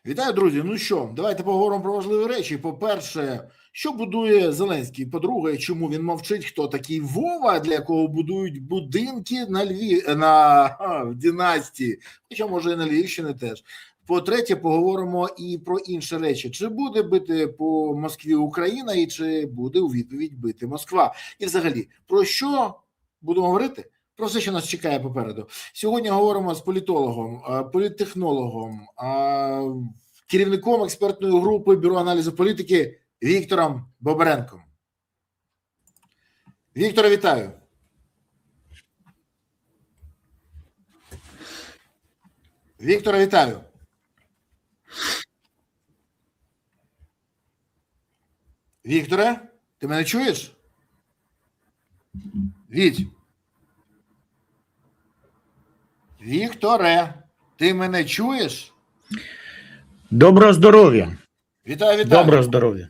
Вітаю, друзі. Ну що, давайте поговоримо про важливі речі. По-перше, що будує Зеленський? По-друге, чому він мовчить? Хто такий Вова, для якого будують будинки на в династії? Хоча, може, і на Львівщині теж. По-третє, поговоримо і про інші речі. Чи буде бити по Москві Україна, і чи буде у відповідь бити Москва? І взагалі, про що будемо говорити? Про все, що нас чекає попереду. Сьогодні говоримо з політологом, політтехнологом, керівником експертної групи Бюро аналізу політики Віктором Бобренком. Віктора, вітаю. Віктора, вітаю. Вікторе, ти мене чуєш? Вікторе, ти мене чуєш? Доброго здоров'я. Вітаю. Доброго здоров'я.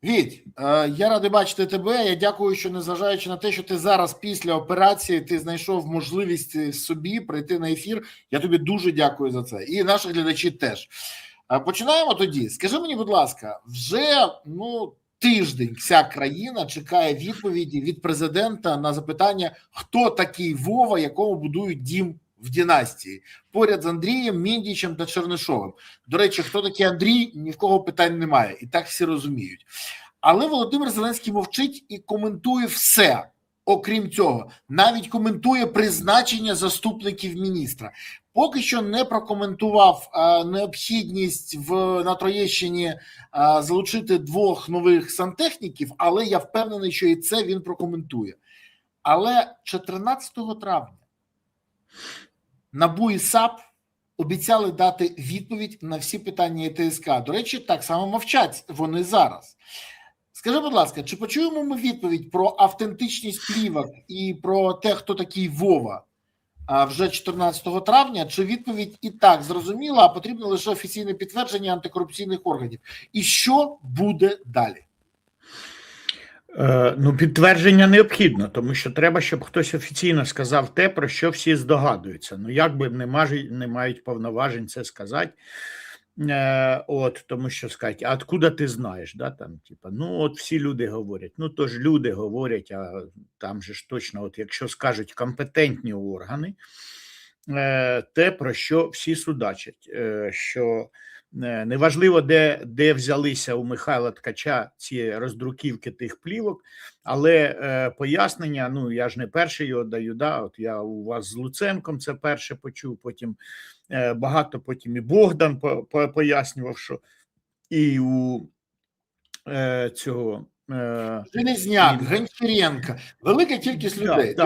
Віть, я радий бачити тебе. Я дякую, що незважаючи на те, що ти зараз після операції, ти знайшов можливість собі прийти на ефір. Я тобі дуже дякую за це. І наші глядачі теж. Починаємо тоді. Скажи мені, будь ласка, вже тиждень вся країна чекає відповіді від президента на запитання, хто такий Вова, якому будують дім в династії, поряд з Андрієм, Міндічем та Чернишовим. До речі, хто такий Андрій, ні в кого питань немає, і так всі розуміють. Але Володимир Зеленський мовчить і коментує все, окрім цього. Навіть коментує призначення заступників міністра. Поки що не прокоментував необхідність на Троєщині залучити 2 нових сантехніків, але я впевнений, що і це він прокоментує. Але 14 травня НАБУ і САП обіцяли дати відповідь на всі питання ТСК. До речі, так само мовчать вони зараз. Скажи, будь ласка, чи почуємо ми відповідь про автентичність плівок і про те, хто такий Вова, вже 14 травня, чи відповідь і так зрозуміла, а потрібно лише офіційне підтвердження антикорупційних органів? І що буде далі? Підтвердження необхідно, тому що треба, щоб хтось офіційно сказав те, про що всі здогадуються. Як би не мають повноважень це сказати, тому що сказати, а откуда ти знаєш, да, там, типа, всі люди говорять, то ж люди говорять, а там же ж точно, якщо скажуть компетентні органи, те, про що всі судачать, що неважливо, де взялися у Михайла Ткача ці роздруківки тих плівок, але пояснення, я ж не перший його даю, я у вас з Луценком це перше почув, потім потім і Богдан пояснював, що і у цього... Железняк, Гончаренко, велика кількість людей.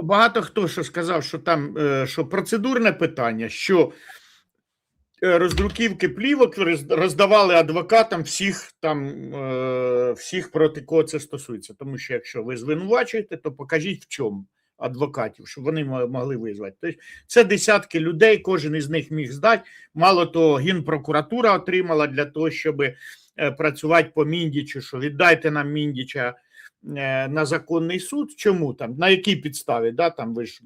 Багато хто що сказав, що там що процедурне питання, що роздруківки плівок роздавали адвокатам всіх, проти кого це стосується. Тому що якщо ви звинувачуєте, то покажіть в чому адвокатів, щоб вони могли визвати. Тобто це десятки людей, кожен із них міг здати. Мало того, Генпрокуратура отримала для того, щоб працювати по Міндічу, що віддайте нам Міндіча на законний суд. Чому там? На якій підставі? Там ви ж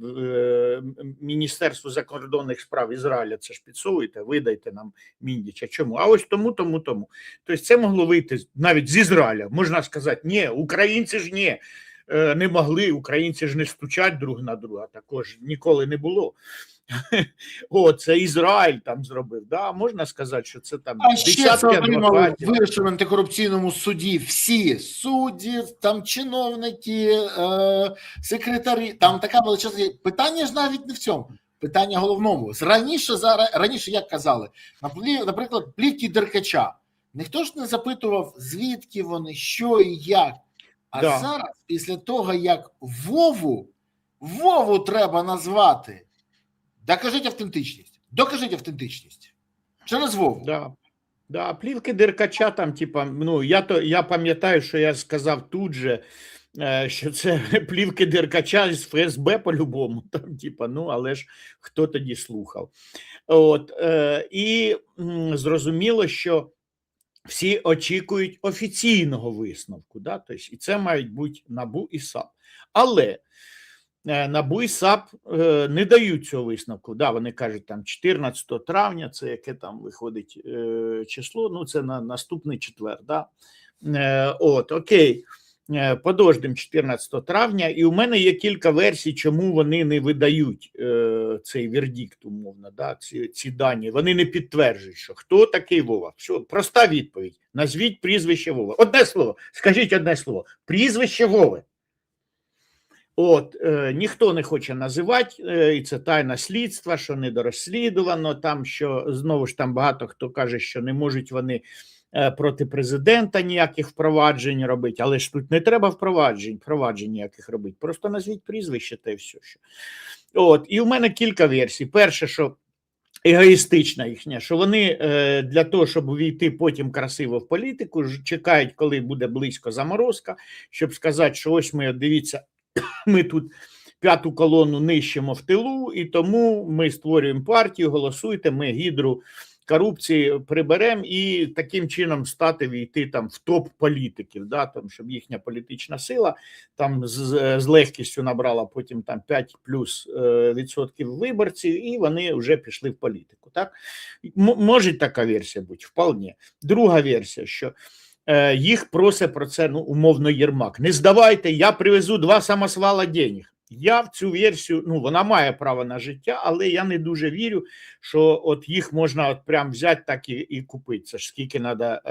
Міністерство закордонних справ Ізраїля це ж підсовуєте, видайте нам Міндіча. Чому? А ось тому. Тобто це могло вийти навіть з Ізраїля. Можна сказати, ні, українці ж ні. Не могли, українці ж не стучать друг на друга, також ніколи не було. Це Ізраїль там зробив, можна сказати, що це там десятки адвокатів. Вирішив в антикорупційному суді всі судді, там чиновники, секретарі, там така величезна... Питання ж навіть не в цьому, питання головному. Раніше, як казали, наприклад, плівки Деркача. Ніхто ж не запитував, звідки вони, що і як. А зараз, після того, як Вову треба назвати, докажіть автентичність. Через Вову. Плівки Деркача там, я пам'ятаю, що я сказав тут же, що це плівки Деркача з ФСБ по-любому, але ж хто тоді слухав. І зрозуміло, що всі очікують офіційного висновку, тобто, і це мають бути НАБУ і САП. Але НАБУ і САП не дають цього висновку. Да, вони кажуть, там 14 травня, це яке там виходить число, ну це на наступний четвер. Да? От, окей, подождемо 14 травня, і у мене є кілька версій, чому вони не видають цей вердикт, умовно, да? ці дані. Вони не підтверджують, що хто такий Вова. Все, проста відповідь. Назвіть прізвище Вова. Одне слово, скажіть одне слово. Прізвище Вови. От, ніхто не хоче називати, і це тайна слідства, що недорозслідувано, там, що, знову ж там багато хто каже, що не можуть вони проти президента ніяких впроваджень робити, але ж тут не треба впроваджень ніяких робити, просто назвіть прізвище та й все. Що. От, і в мене кілька версій. Перше, що егоїстична їхня, що вони для того, щоб увійти потім красиво в політику, чекають, коли буде близько заморозка, щоб сказати, що ось ми, дивіться, ми тут п'яту колону нищимо в тилу, і тому ми створюємо партію, голосуйте, ми гідру корупції приберемо і таким чином стати війти там в топ політиків, да, там, щоб їхня політична сила там з легкістю набрала потім там 5 плюс відсотків виборців, і вони вже пішли в політику. Так? Може така версія бути, вполне. Друга версія, що їх просить про це, ну, умовно, Єрмак. Не здавайте, я привезу 2 самосвала денег. Я в цю версію, ну, вона має право на життя, але я не дуже вірю, що от їх можна от прям взяти так і купити. Це ж скільки треба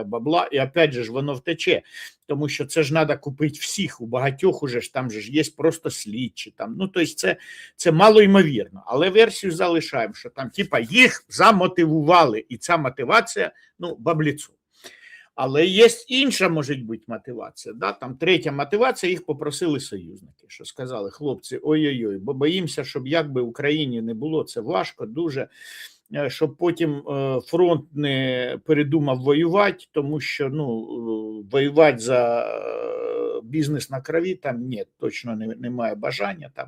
бабла, і опять же ж воно втече, тому що це ж треба купити всіх, у багатьох уже ж там же ж є просто слідчі. Там. Ну, тобто це мало ймовірно, але версію залишаємо, що там типа їх замотивували, і ця мотивація, ну, бабліцу. Але є інша, може бути, мотивація. Да? Там третя мотивація, їх попросили союзники, що сказали, хлопці, ой-ой-ой, бо боїмося, щоб як би в Україні не було, це важко дуже, щоб потім фронт не передумав воювати, тому що, ну, воювати за бізнес на крові, там ні, точно немає бажання. Там.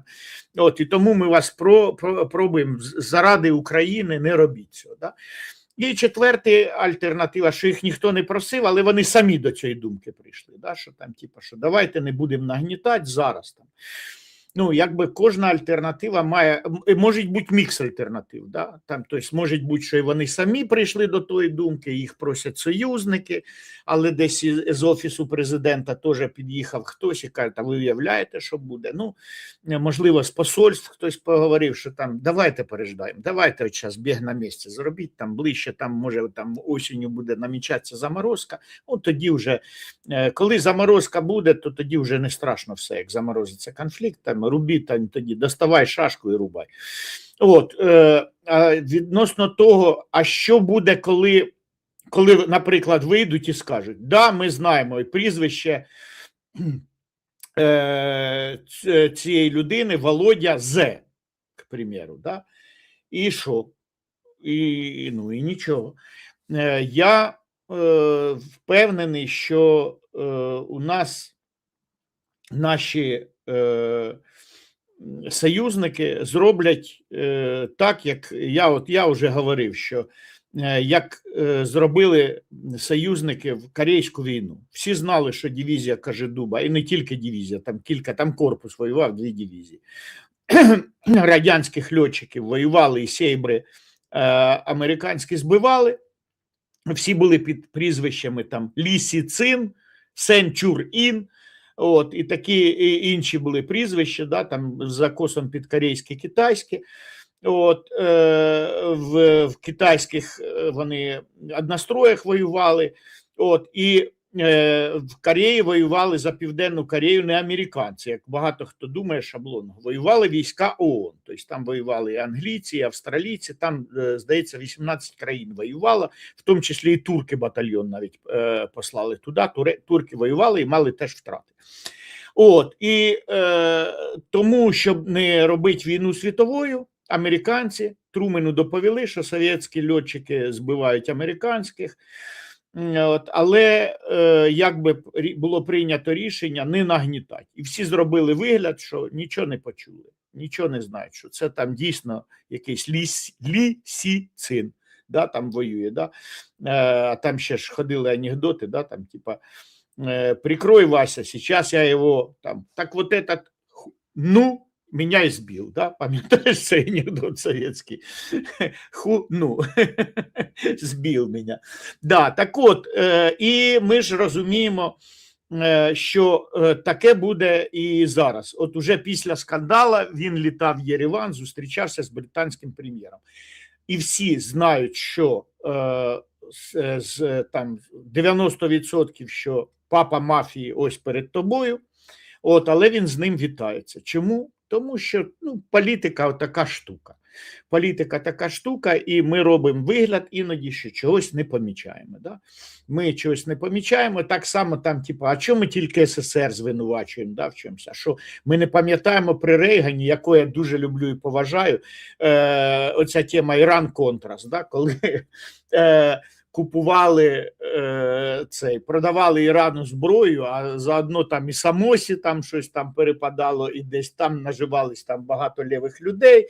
От, і тому ми вас пробуємо заради України не робіть цього. Да? І четверта альтернатива, що їх ніхто не просив, але вони самі до цієї думки прийшли, да? Що там, типу, що давайте не будемо нагнітати зараз. Там. Ну, якби кожна альтернатива має, може бути мікс альтернатив, да? Там, тобто, може бути, що і вони самі прийшли до тої думки, їх просять союзники, але десь з офісу президента теж під'їхав хтось і каже, та ви уявляєте, що буде. Ну, можливо, з посольств хтось поговорив, що там, давайте переждаємо, давайте от зараз біг на місці зробіть, там ближче, там, може, там осінню буде намічатися заморозка, от тоді вже, коли заморозка буде, то тоді вже не страшно все, як заморозиться конфлікт, там, рубі, тоді доставай шашку і рубай. От, відносно того, а що буде, коли, наприклад, вийдуть і скажуть, да, ми знаємо і прізвище цієї людини Володя З, к примеру, да? І що? Ну, і нічого. Я впевнений, що у нас наші союзники зроблять так, як я вже говорив, що як зробили союзники в Корейську війну. Всі знали, що дивізія Кожедуба, і не тільки дивізія, там кілька, там корпус воював, 2 дивізії. Радянських льотчиків воювали і сейбри американські збивали. Всі були під прізвищами там Лі Сі Цин, Сен Чур Ін, от, і такі інші були прізвища, да, там за косом під корейське, китайське. От, в китайських вони одностроях воювали, от, і в Кореї воювали за Південну Корею не американці, як багато хто думає шаблонно. Воювали війська ООН, тобто там воювали і англійці, і австралійці, там, здається, 18 країн воювало, в тому числі і турки батальйон навіть послали туди, турки воювали і мали теж втрати. От, і тому, щоб не робити війну світовою, американці Трумену доповіли, що совєтські льотчики збивають американських, от, але якби було прийнято рішення не нагнітати. І всі зробили вигляд, що нічого не почули, нічого не знають, що це там дійсно якийсь Лі Сі Цин, да, там воює, да? А там ще ж ходили анекдоти, да, там типа прикрой, Вася, сейчас я его там, так вот этот, ну, меня і збив, да? Пам'ятаєш цей анекдот совєтський? Ну, збив мене. Да, так от, і ми ж розуміємо, що таке буде і зараз. От уже після скандалу він літав в Єреван, зустрічався з британським прем'єром. І всі знають, що там 90% що папа мафії ось перед тобою, от, але він з ним вітається. Чому? Тому що політика така штука. Політика така штука, і ми робимо вигляд іноді, що чогось не помічаємо. Да? Ми чогось не помічаємо, так само там, типу, а чому ми тільки СССР звинувачуємо, да, в чомусь? А що ми не пам'ятаємо при Рейгані, яку я дуже люблю і поважаю, оця тема Іран-Контрас, да? Коли купували продавали Ірану зброю, а заодно там і Самосі там щось там перепадало, і десь там наживались там багато лівих людей,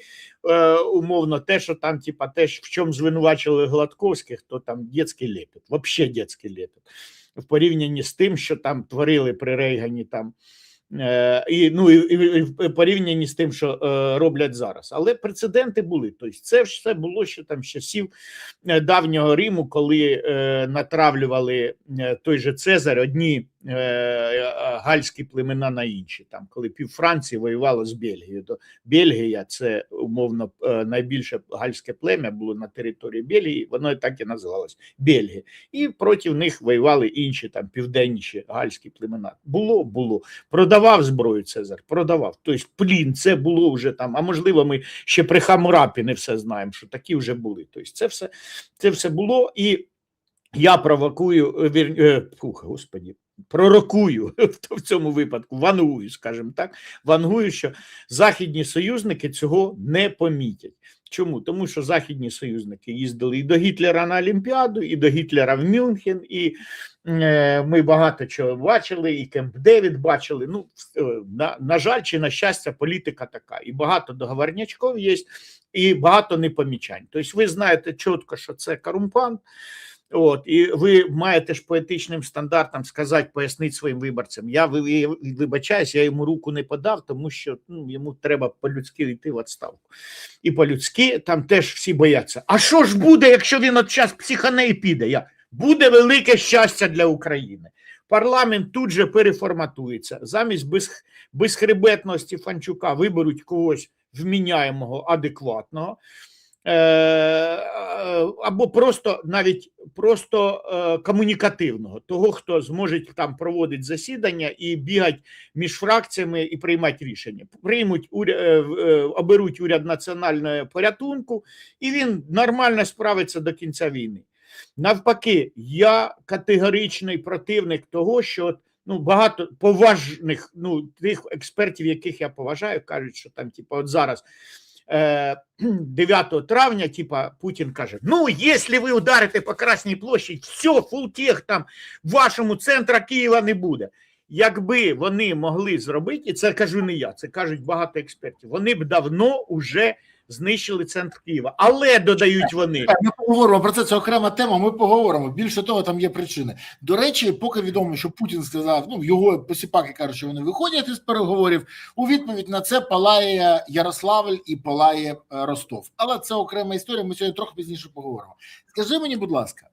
умовно, те, що там, типа, те, в чому звинувачили Гладковських, то там дитячий лепет, взагалі дитячий лепет, в порівнянні з тим, що там творили при Рейгані там, і в порівнянні з тим, що роблять зараз. Але прецеденти були. Тобто це все було ще там з часів давнього Риму, коли натравлювали той же Цезар одні гальські племена на інші. Там, коли пів Франції воювало з Бельгією, то Бельгія – це умовно найбільше гальське плем'я було на території Бельгії, воно так і називалось – Бельгія. І проти них воювали інші там південніші гальські племена. Було. Продавав зброю Цезар, продавав. Тобто плін, це було вже там, а можливо ми ще при Хамурапі не все знаємо, що такі вже були. Тобто це все було, і я пророкую в цьому випадку, вангую, скажімо так, що західні союзники цього не помітять. Чому? Тому що західні союзники їздили і до Гітлера на Олімпіаду, і до Гітлера в Мюнхен, і ми багато чого бачили, і Кемп Девід бачили. Ну, на жаль, чи на щастя, політика така. І багато договорнячків є, і багато непомічань. Тобто ви знаєте чітко, що це корумпант, от, і ви маєте ж по етичним стандартам сказати, пояснити своїм виборцям. Я вибачаюсь, я йому руку не подав, тому що йому треба по-людськи йти в відставку. І по-людськи там теж всі бояться. А що ж буде, якщо він от час психане і піде? Буде велике щастя для України. Парламент тут же переформатується. Замість безхребетного Стефанчука виберуть когось вміняємого, адекватного, або просто комунікативного, того, хто зможе там проводити засідання і бігати між фракціями і приймати рішення. Оберуть уряд національного порятунку, і він нормально справиться до кінця війни. Навпаки, я категоричний противник того, що багато поважних, тих експертів, яких я поважаю, кажуть, що там, от зараз 9 травня, Путін каже, якщо ви ударите по Красній площі, все, фултех там в вашому центрі Києва не буде. Якби вони могли зробити, і це кажу не я, це кажуть багато експертів, вони б давно вже знищили центр Києва. Але, додають вони... Ми поговоримо про це окрема тема, ми поговоримо. Більше того, там є причини. До речі, поки відомо, що Путін сказав, його посіпаки кажуть, що вони виходять із переговорів, у відповідь на це палає Ярославль і палає Ростов. Але це окрема історія, ми сьогодні трохи пізніше поговоримо. Скажи мені, будь ласка,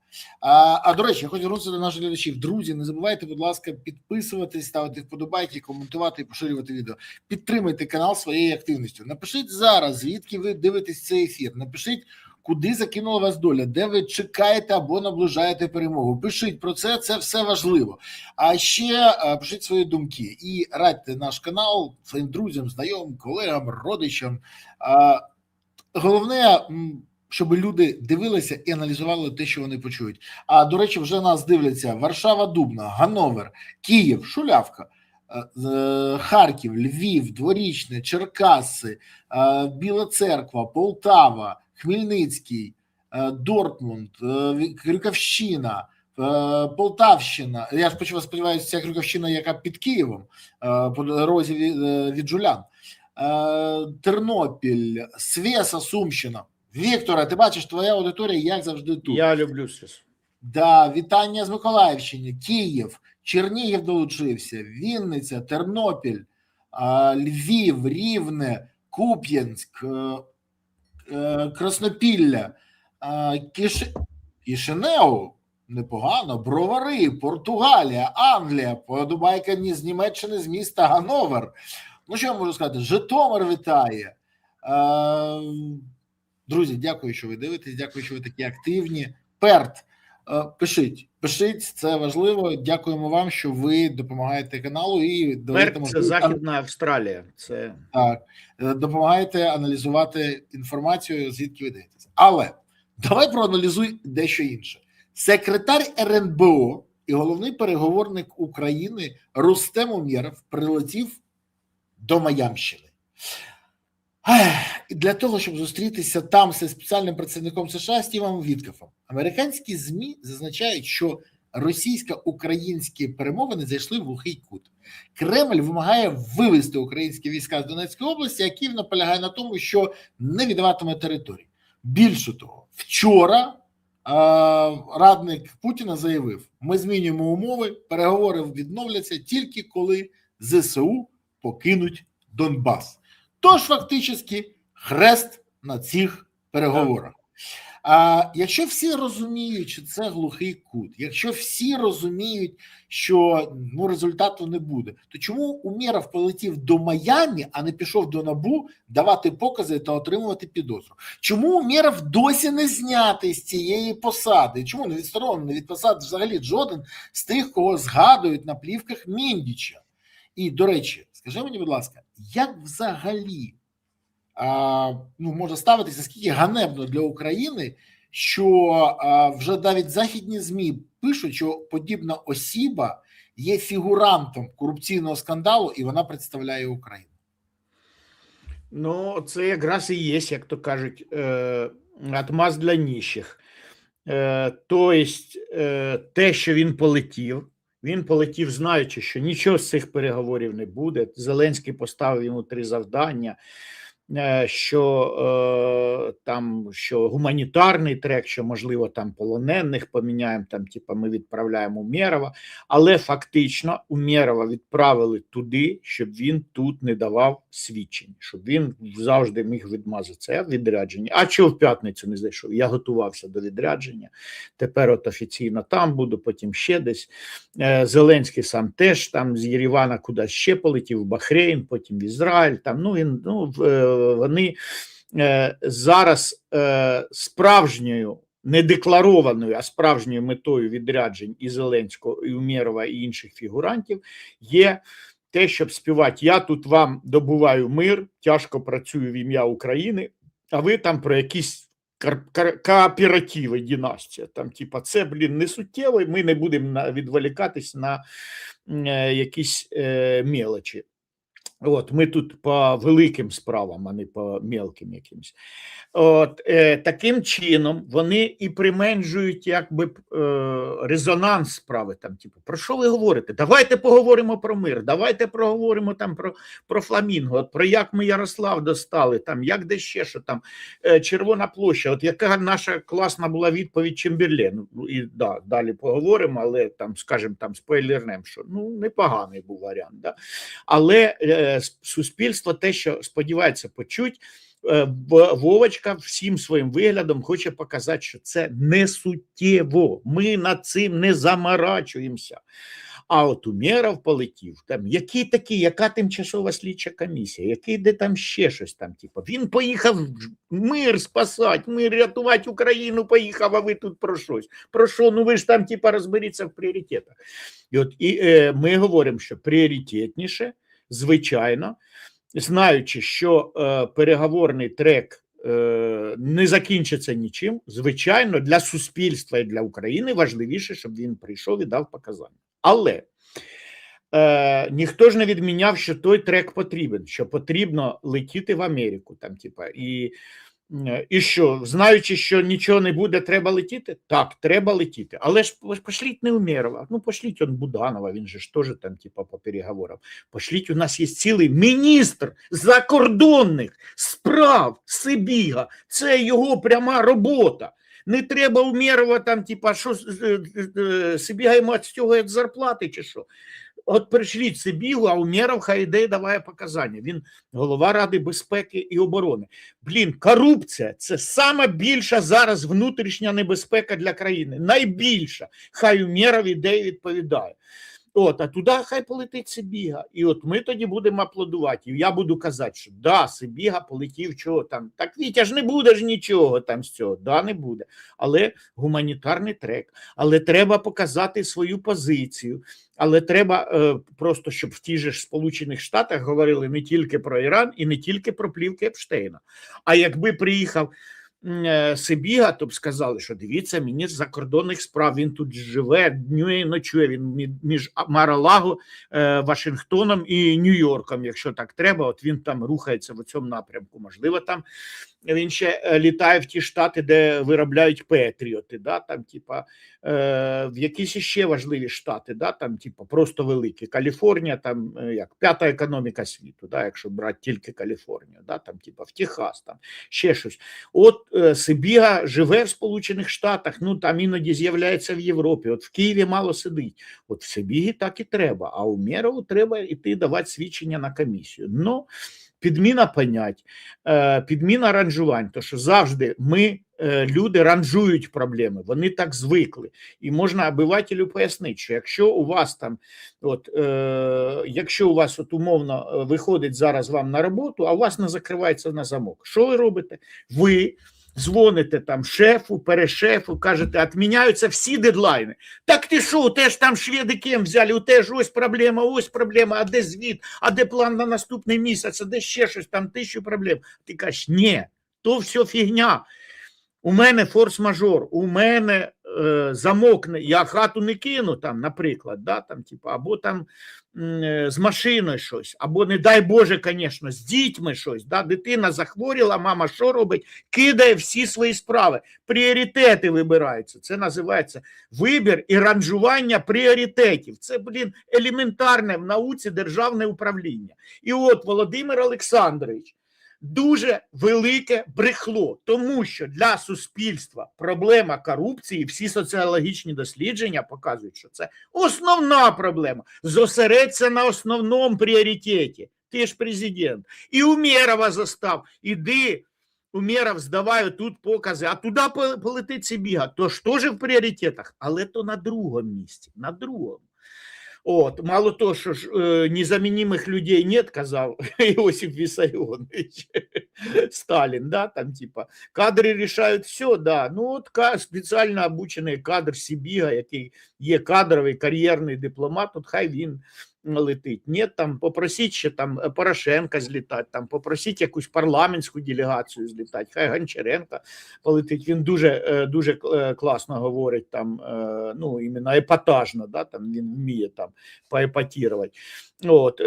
до речі, я хочу звернутися до наших глядачів. Друзі, не забувайте, будь ласка, підписуватись, ставити вподобайки, коментувати і поширювати відео. Підтримайте канал своєю активністю. Напишіть зараз, звідки ви дивитесь цей ефір. Напишіть, куди закинула вас доля, де ви чекаєте або наближаєте перемогу. Пишіть про це, це все важливо. А ще пишіть свої думки і радьте наш канал своїм друзям, знайомим, колегам, родичам. Головне, щоб люди дивилися і аналізували те, що вони почують. А, до речі, вже нас дивляться Варшава, Дубна, Ганновер, Київ, Шулявка, Харків, Львів, Дворічне, Черкаси, Біла Церква, Полтава, Хмельницький, Дортмунд, Крюковщина, Полтавщина. Я сподіваюся, ця Крюковщина, яка під Києвом, по дорозі від Жулян, Тернопіль, Свеса, Сумщина. Вікторе, ти бачиш, твоя аудиторія, як завжди, тут. Я люблю Свесу. Да, вітання з Миколаївщини, Київ, Чернігів долучився, Вінниця, Тернопіль, Львів, Рівне, Куп'янськ, Краснопілля, Кишинев, непогано, Бровари, Португалія, Англія, подобайка з Німеччини, з міста Ганновер. Ну, що я можу сказати? Житомир вітає. Друзі, дякую, що ви дивитесь, дякую, що ви такі активні. Перт, пишіть, це важливо. Дякуємо вам, що ви допомагаєте каналу і Перт – це Західна Австралія. Це так, допомагаєте аналізувати інформацію, звідки ви дивитесь. Але давай проаналізуй дещо інше. Секретар РНБО і головний переговорник України Рустем Умєров прилетів до Майамщини. І для того, щоб зустрітися там зі спеціальним представником США Стівом Віткофом, американські ЗМІ зазначають, що російсько-українські перемовини зайшли в глухий кут. Кремль вимагає вивести українські війська з Донецької області, а Київ наполягає на тому, що не віддаватиме території. Більше того, вчора радник Путіна заявив, ми змінюємо умови, переговори відновляться тільки коли ЗСУ покинуть Донбас. Тож, фактично, хрест на цих переговорах. Якщо всі розуміють, що це глухий кут, якщо всі розуміють, що результату не буде, то чому Умєров полетів до Майамі, а не пішов до НАБУ давати покази та отримувати підозру? Чому Умєров досі не знятий з цієї посади? Чому не відсторонений від посади взагалі жоден з тих, кого згадують на плівках Міндіча? І, до речі, скажи мені, будь ласка, як взагалі може ставитися, скільки ганебно для України, що вже навіть західні ЗМІ пишуть, що подібна особа є фігурантом корупційного скандалу і вона представляє Україну? Ну, це якраз і є, як то кажуть, отмаз для ніщих. Тобто, те, що він полетів, знаючи, що нічого з цих переговорів не буде. Зеленський поставив йому 3 завдання, що гуманітарний трек, що, можливо, там полонених поміняємо, там, ми відправляємо Умєрова, але фактично Умєрова відправили туди, щоб він тут не давав свідчень, щоб він завжди міг відмазатися. Відрядження. А чого в п'ятницю не зайшов? Я готувався до відрядження, тепер от офіційно там буду, потім ще десь. Зеленський сам теж там з Єревана кудись ще полетів, в Бахрейн, потім в Ізраїль, там, вони зараз справжньою, не декларованою, а справжньою метою відряджень і Зеленського, і Умєрова, і інших фігурантів є те, щоб співати: я тут вам добуваю мир, тяжко працюю в ім'я України, а ви там про якісь кооперативи, династія, там, це, не суттєво, ми не будемо відволікатись на якісь мелочі. От, ми тут по великим справам, а не по мелким якимось. От, таким чином вони і применшують резонанс справи. Там, про що ви говорите? Давайте поговоримо про мир, давайте поговоримо там про Фламінго, от, про як ми Ярослав достали, там, як де ще, що там, Червона площа, от яка наша класна була відповідь Чемберлен. І далі поговоримо, але там, скажімо, там спойлернем, що непоганий був варіант. Да? Але суспільство те, що сподівається почути, Вовочка всім своїм виглядом хоче показати, що це не суттєво, ми над цим не заморачуємося. А от Умєров полетів, там, яка тимчасова слідча комісія, який де там ще щось там, він поїхав мир спасати, мир рятувати Україну поїхав, а ви тут про щось. Про що? Ви ж там, розберіться в пріоритетах. І ми говоримо, що пріоритетніше, звичайно, знаючи, що переговорний трек не закінчиться нічим, звичайно, для суспільства і для України важливіше, щоб він прийшов і дав показання. Але ніхто ж не відміняв, що той трек потрібен, що потрібно летіти в Америку. Там, і що, знаючи, що нічого не буде, треба летіти? Так, треба летіти. Але ж пошліть не Умєрова, пошліть Буданова, він же ж теж там, по переговорам. Пошліть, у нас є цілий міністр закордонних справ Сибіга. Це його пряма робота. Не треба Умєрова там, що Сибіга йому відстягує від зарплати чи що. От пришліть Сибігу, а Умєров хай йде і даває показання. Він голова Ради безпеки і оборони. Блін, корупція – це сама більша зараз внутрішня небезпека для країни. Найбільша. Хай Умєров іде і відповідає. От, а туди хай полетить Сибіга. І от ми тоді будемо аплодувати. І я буду казати, що да, Сибіга полетів, чого там. Так, Вітя, ж не буде ж нічого там з цього. Да, не буде. Але гуманітарний трек. Але треба показати свою позицію. Але треба просто, щоб в ті ж Сполучених Штатах говорили не тільки про Іран і не тільки про плівки Епштейна. А якби приїхав Сибіга, то б сказали, що дивіться, міністр закордонних справ, він тут живе, днює і ночує, він між Мар-а-Лаго, Вашингтоном і Нью-Йорком, якщо так треба, от він там рухається в цьому напрямку. Можливо, там він ще літає в ті штати, де виробляють Петріоти, да, там, типа, в якісь ще важливі штати, да, там, типа, просто великі. Каліфорнія, там, як, п'ята економіка світу, да, якщо брати тільки Каліфорнію, да, там, типа, в Техас, там, ще щось. От Сибіга живе в Сполучених Штатах, ну, там іноді з'являється в Європі, от в Києві мало сидить. От в Сибігі так і треба, а Умєрову треба йти давати свідчення на комісію. Ну, підміна понять, підміна ранжувань, то що завжди ми, люди, ранжують проблеми, вони так звикли. І можна обивателю пояснити, що якщо у вас там, от, якщо у вас от умовно виходить зараз вам на роботу, а у вас не закривається на замок, що ви робите? Ви дзвоните там шефу, перешефу, кажете, відміняються всі дедлайни. Так ти що, у те ж там шведи кем взяли, у те ж ось проблема, а де звіт, а де план на наступний місяць, а де ще щось, там 1000 проблем. Ти кажеш, ні, то все фігня. У мене форс-мажор, у мене замок, я хату не кину, там, наприклад, да, там, типу, або там з машиною щось, або, не дай Боже, звісно, з дітьми щось, да, дитина захворіла, мама що робить? Кидає всі свої справи, пріоритети вибираються, це називається вибір і ранжування пріоритетів, це, блін, елементарне в науці державне управління. І от Володимир Олександрович дуже велике брехло, тому що для суспільства проблема корупції, всі соціологічні дослідження показують, що це основна проблема. Зосередься на основному пріоритеті. Ти ж президент. І Умєрова застав. Іди, Умєров, здавай тут покази, а туди полетить Сибіга. То ж теж в пріоритетах, але то на другому місці, на другому. От, мало того, що ж незамінимих людей нет, казав Іосиф Віссаріонович Сталін, да, там типа кадри рішають все, да. Ну от спеціально обучений кадр Сибіга, який є кадровий кар'єрний дипломат, от хай він летить. Ні, там попросіть ще там Порошенка злітати, там попросіть якусь парламентську делегацію злітати, хай Гончаренко полетить. Він дуже класно говорить там, ну, іменно епатажно, да, там він вміє там поепатірувати. От,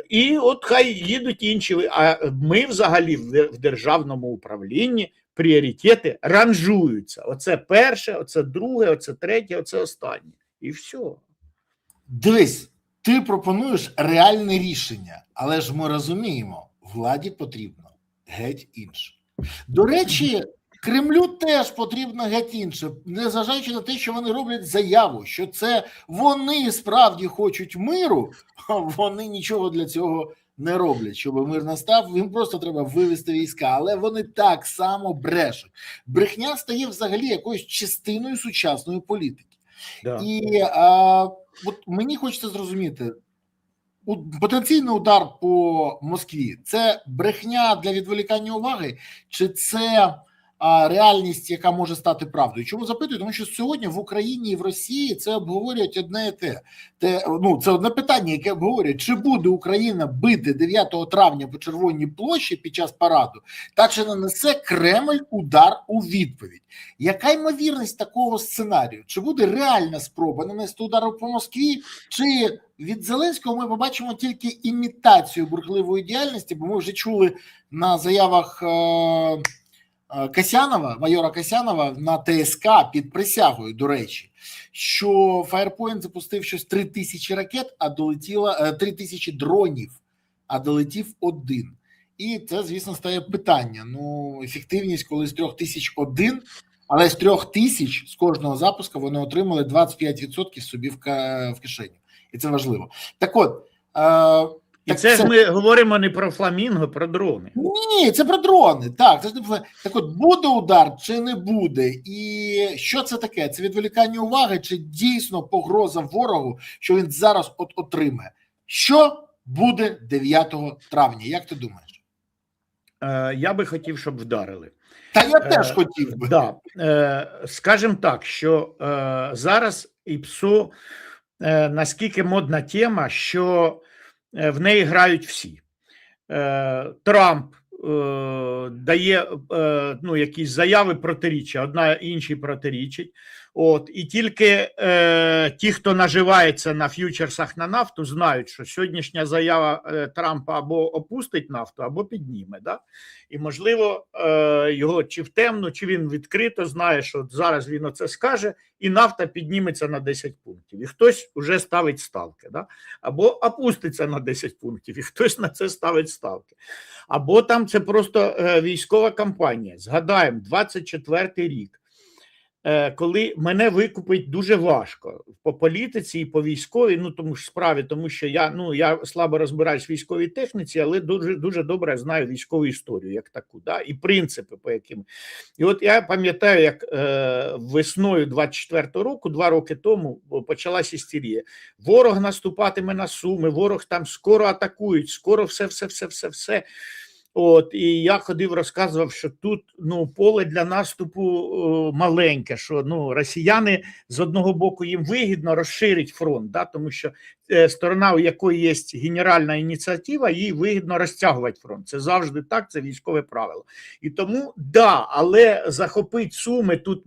і от хай їдуть інші, а ми взагалі в державному управлінні пріоритети ранжуються. Оце перше, оце друге, оце третє, оце останнє. І все. Дивись, ти пропонуєш реальне рішення, але ж ми розуміємо, владі потрібно геть інше. До речі, Кремлю теж потрібно геть інше, незважаючи на те, що вони роблять заяву, що це вони справді хочуть миру, а вони нічого для цього не роблять, щоб мир настав, їм просто треба вивести війська, але вони так само брешуть. Брехня стає взагалі якоюсь частиною сучасної політики. Да. І от мені хочеться зрозуміти, потенційний удар по Москві – це брехня для відволікання уваги, чи це реальність, яка може стати правдою? Чому запитую? Тому що сьогодні в Україні і в Росії це обговорюють одне і те. Ну, це одне питання, яке обговорюють, чи буде Україна бити 9 травня по Червоній площі під час параду, так чи нанесе Кремль удар у відповідь. Яка ймовірність такого сценарію? Чи буде реальна спроба нанести удар по Москві, чи від Зеленського ми побачимо тільки імітацію бурхливої діяльності, бо ми вже чули на заявах Касянова, майора Касянова на ТСК під присягою, до речі, що Firepoint запустив щось 3000 ракет, а долетіло 3000 дронів, а долетів один. І це, звісно, стає питання. Ну, ефективність, коли з 3000 один, але з 3000 з кожного запуску вони отримали 25% собі в кишеню. і це важливо. Так от, і це ж ми говоримо не про фламінго, про дрони. Ні, це про дрони. Так, це ж не про... Так от, буде удар чи не буде? І що це таке? Це відволікання уваги чи дійсно погроза ворогу, що він зараз отримає? Що буде 9 травня? Як ти думаєш? Я би хотів, щоб вдарили. Та я теж хотів би. Да. Скажімо так, що зараз ІПСО наскільки модна тема, що в неї грають всі. Трамп дає якісь заяви протиріччя, одна іншій протирічить. І тільки ті, хто наживається на ф'ючерсах на нафту, знають, що сьогоднішня заява Трампа або опустить нафту, або підніме. Да? І, можливо, його чи в темну, чи він відкрито знає, що зараз він оце скаже, і нафта підніметься на 10 пунктів. І хтось вже ставить ставки. Да? Або опуститься на 10 пунктів, і хтось на це ставить ставки. Або там це просто військова кампанія. Згадаємо, 24-й рік. Коли мене викупить дуже важко по політиці і по військовій, тому ж справі, тому що я слабо розбираюсь в військовій техніці, але дуже добре знаю військову історію як таку, да, і принципи, по яким. І от я пам'ятаю, як весною 24-го року, 2 роки тому, почалась істерія. Ворог наступатиме на Суми, ворог там скоро атакують, скоро все. І я ходив, розказував, що тут поле для наступу маленьке, що росіяни з одного боку їм вигідно розширить фронт, да, тому що сторона, у якої є генеральна ініціатива, їй вигідно розтягувати фронт. Це завжди так, це військове правило. І тому, да, але захопити Суми тут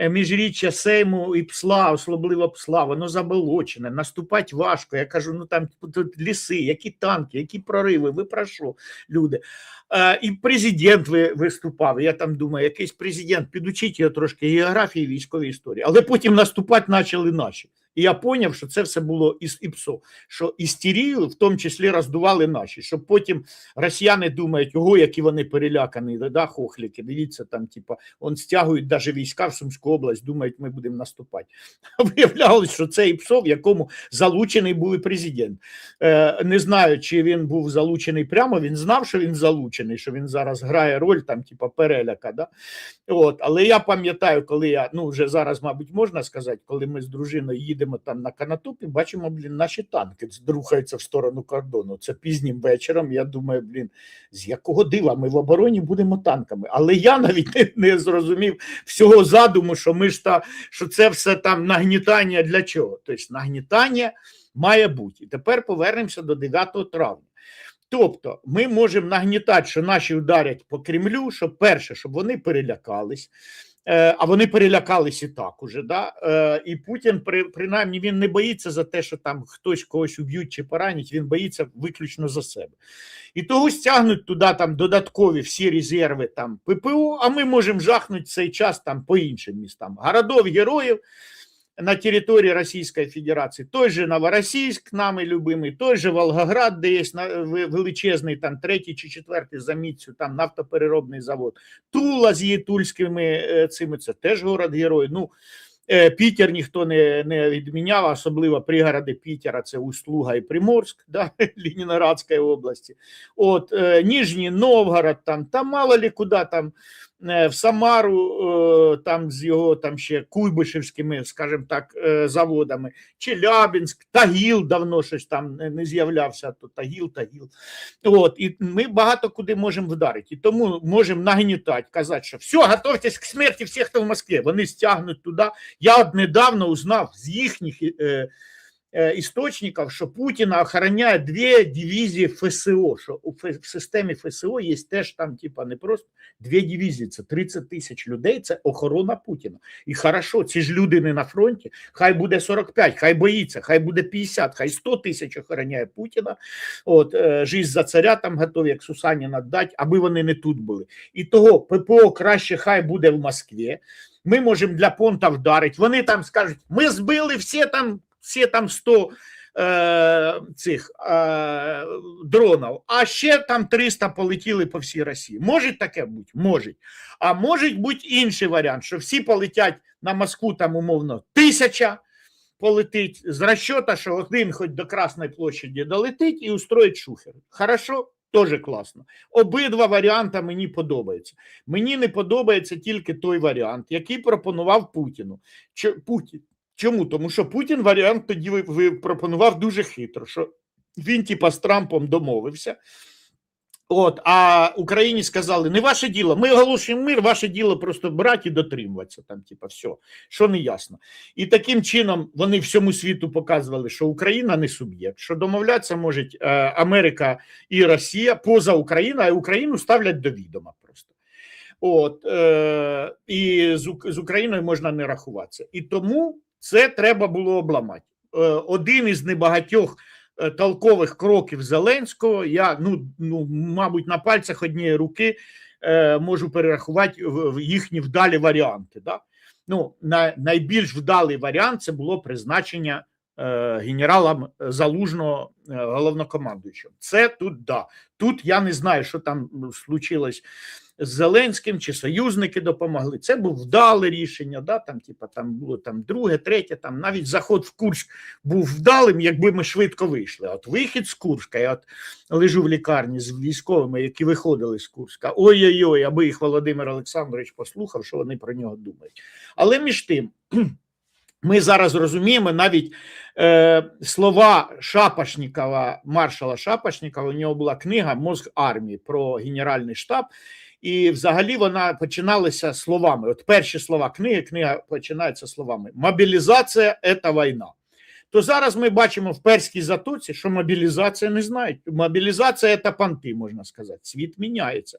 міжріччя Сейму і Псла, особливо Псла, воно заболочене, наступати важко. Я кажу, там тут ліси, які танки, які прориви, ви про що, люди? І президент виступав, я там думаю, якийсь президент, підучіть його трошки географії, військової історії, але потім наступати почали наші. І я зрозумів, що це все було із ІПСО, що істерію в тому числі роздували наші, щоб потім росіяни думають, ого, які вони перелякані, да, хохліки, дивіться, там, стягують навіть війська в Сумську область, думають, ми будемо наступати. Виявлялось, що це ІПСО, в якому залучений був і президент. Не знаю, чи він був залучений прямо, він знав, що він залучений, що він зараз грає роль, там, переляка, да? Але я пам'ятаю, коли я, вже зараз, мабуть, можна сказати, коли ми з дружиною їдемо там на канатопі, бачимо, наші танки рухаються в сторону кордону. Це пізнім вечором, я думаю, з якого дива ми в обороні будемо танками. Але я навіть не зрозумів всього задуму, що це все там нагнітання для чого. Тобто нагнітання має бути. І тепер повернемося до 9 травня. Тобто ми можемо нагнітати, що наші ударять по Кремлю, щоб перше, щоб вони перелякались, а вони перелякались і так уже, да? І Путін, принаймні, він не боїться за те, що там хтось когось уб'ють чи поранять, він боїться виключно за себе. І того стягнуть туди там додаткові всі резерви там ППО, а ми можемо жахнути цей час там по іншим містам. Городов героїв на території Російської Федерації, той же Новороссийск, нами любимий, той же Волгоград, де є величезний там 3-й чи 4-й за місцю, там нафтопереробний завод, Тула з її тульськими цими, це теж город-герой. Пітер ніхто не відміняв, особливо пригороди Пітера, це Усть-Луга і Приморськ, да, Ленінградської області. Нижній Новгород, там мало ли куди, там в Самару, там з його там ще куйбишевськими, скажімо так, заводами, Челябинськ, Тагіл давно щось там не з'являвся, то Тагіл. І ми багато куди можемо вдарити. І тому можемо нагнітати, казати, що все, готовтесь к смерті всіх, хто в Москві. Вони стягнуть туди. Я недавно узнав з їхніх істочників, що Путіна охороняє 2 дивізії ФСО, що в системі ФСО є теж там, не просто 2 дивізії, це 30 тисяч людей, це охорона Путіна. І хорошо, ці ж люди не на фронті, хай буде 45, хай боїться, хай буде 50, хай 100 тисяч охороняє Путіна, жизнь за царя там готові, як Сусаніна дати, аби вони не тут були. І того ППО краще хай буде в Москві, ми можемо для понта вдарити, вони там скажуть, ми збили всі там 100 цих дронів, а ще там 300 полетіли по всій Росії. Може таке бути? Може. А може бути інший варіант, що всі полетять на Москву там умовно 1000, полетить з розчета, що один хоч до Красної площаді долетить і устроїть шухер. Хорошо? Тоже класно. Обидва варіанти мені подобаються. Мені не подобається тільки той варіант, який пропонував Путіну. Чому? Тому що Путін варіант тоді пропонував дуже хитро, що він типа з Трампом домовився. А Україні сказали, не ваше діло, ми оголошуємо мир, ваше діло просто брати і дотримуватися, там, типа, все, що не ясно. І таким чином вони всьому світу показували, що Україна не суб'єкт, що домовлятися можуть Америка і Росія поза Україною, а Україну ставлять до відома просто. І з Україною можна не рахуватися. І тому це треба було обламати. Один із небагатьох толкових кроків Зеленського, я, мабуть, на пальцях однієї руки можу перерахувати їхні вдалі варіанти. Да? Найбільш вдалий варіант – це було призначення генералом Залужного головнокомандуючим. Це тут, да. Тут я не знаю, що там случилось з Зеленським, чи союзники допомогли. Це був вдале рішення, да? Там було друге, третє, там навіть заход в Курськ був вдалим, якби ми швидко вийшли. От вихід з Курська, я лежу в лікарні з військовими, які виходили з Курська. Ой-ой-ой, аби їх Володимир Олександрович послухав, що вони про нього думають. Але між тим, ми зараз розуміємо навіть слова Шапошникова, маршала Шапошникова, у нього була книга «Мозг армії» про Генеральний штаб, і взагалі вона починалася словами, от перші слова книга починається словами «Мобілізація – це війна». То зараз ми бачимо в Перській затоці, що мобілізація не знають. Мобілізація – це понти, можна сказати. Світ міняється.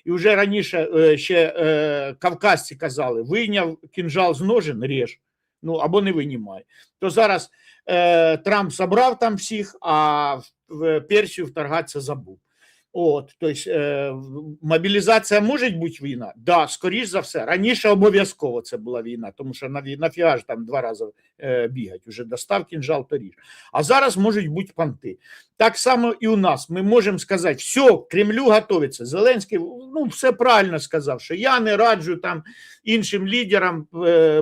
І вже раніше ще кавказці казали, вийняв кінжал з ножен – ріж. Або не винімає. То зараз Трамп собрав там всіх, а в Персію вторгатися забув. Тобто, мобілізація може бути війна? Да, скоріш за все. Раніше обов'язково це була війна, тому що нафіга ж там 2 рази бігать, вже достав кінжал, то ріж. А зараз можуть бути понти. Так само і у нас. Ми можемо сказати, все, Кремлю готовиться. Зеленський, все правильно сказав, що я не раджу там іншим лідерам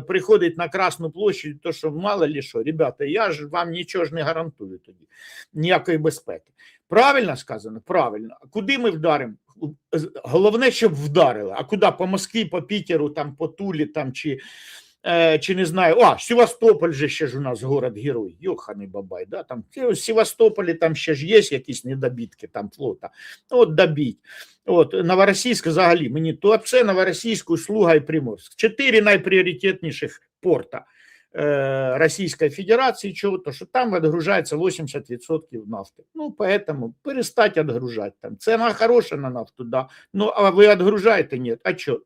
приходити на Красну площадь, то що мало ли що, ребята, я ж вам нічого ж не гарантую тоді, ніякої безпеки. Правильно сказано? Правильно. А куди ми вдаримо? Головне, щоб вдарили. А куди? По Москві, по Пітеру, там, по Тулі, там, чи не знаю. Севастополь же ще ж у нас город-герой. Йоханий бабай, да? Там, в Севастополі там ще ж є якісь недобітки там флота. Добіть. Новоросійськ взагалі, мені Туапсе, Новоросійськ, Услуга і Приморськ. 4 найпріоритетніших порта Российской Федерации, то что там отгружается 80% нафты. Поэтому перестать отгружать там. Цена хорошая на нафту, да. А вы отгружаете? Нет. А что?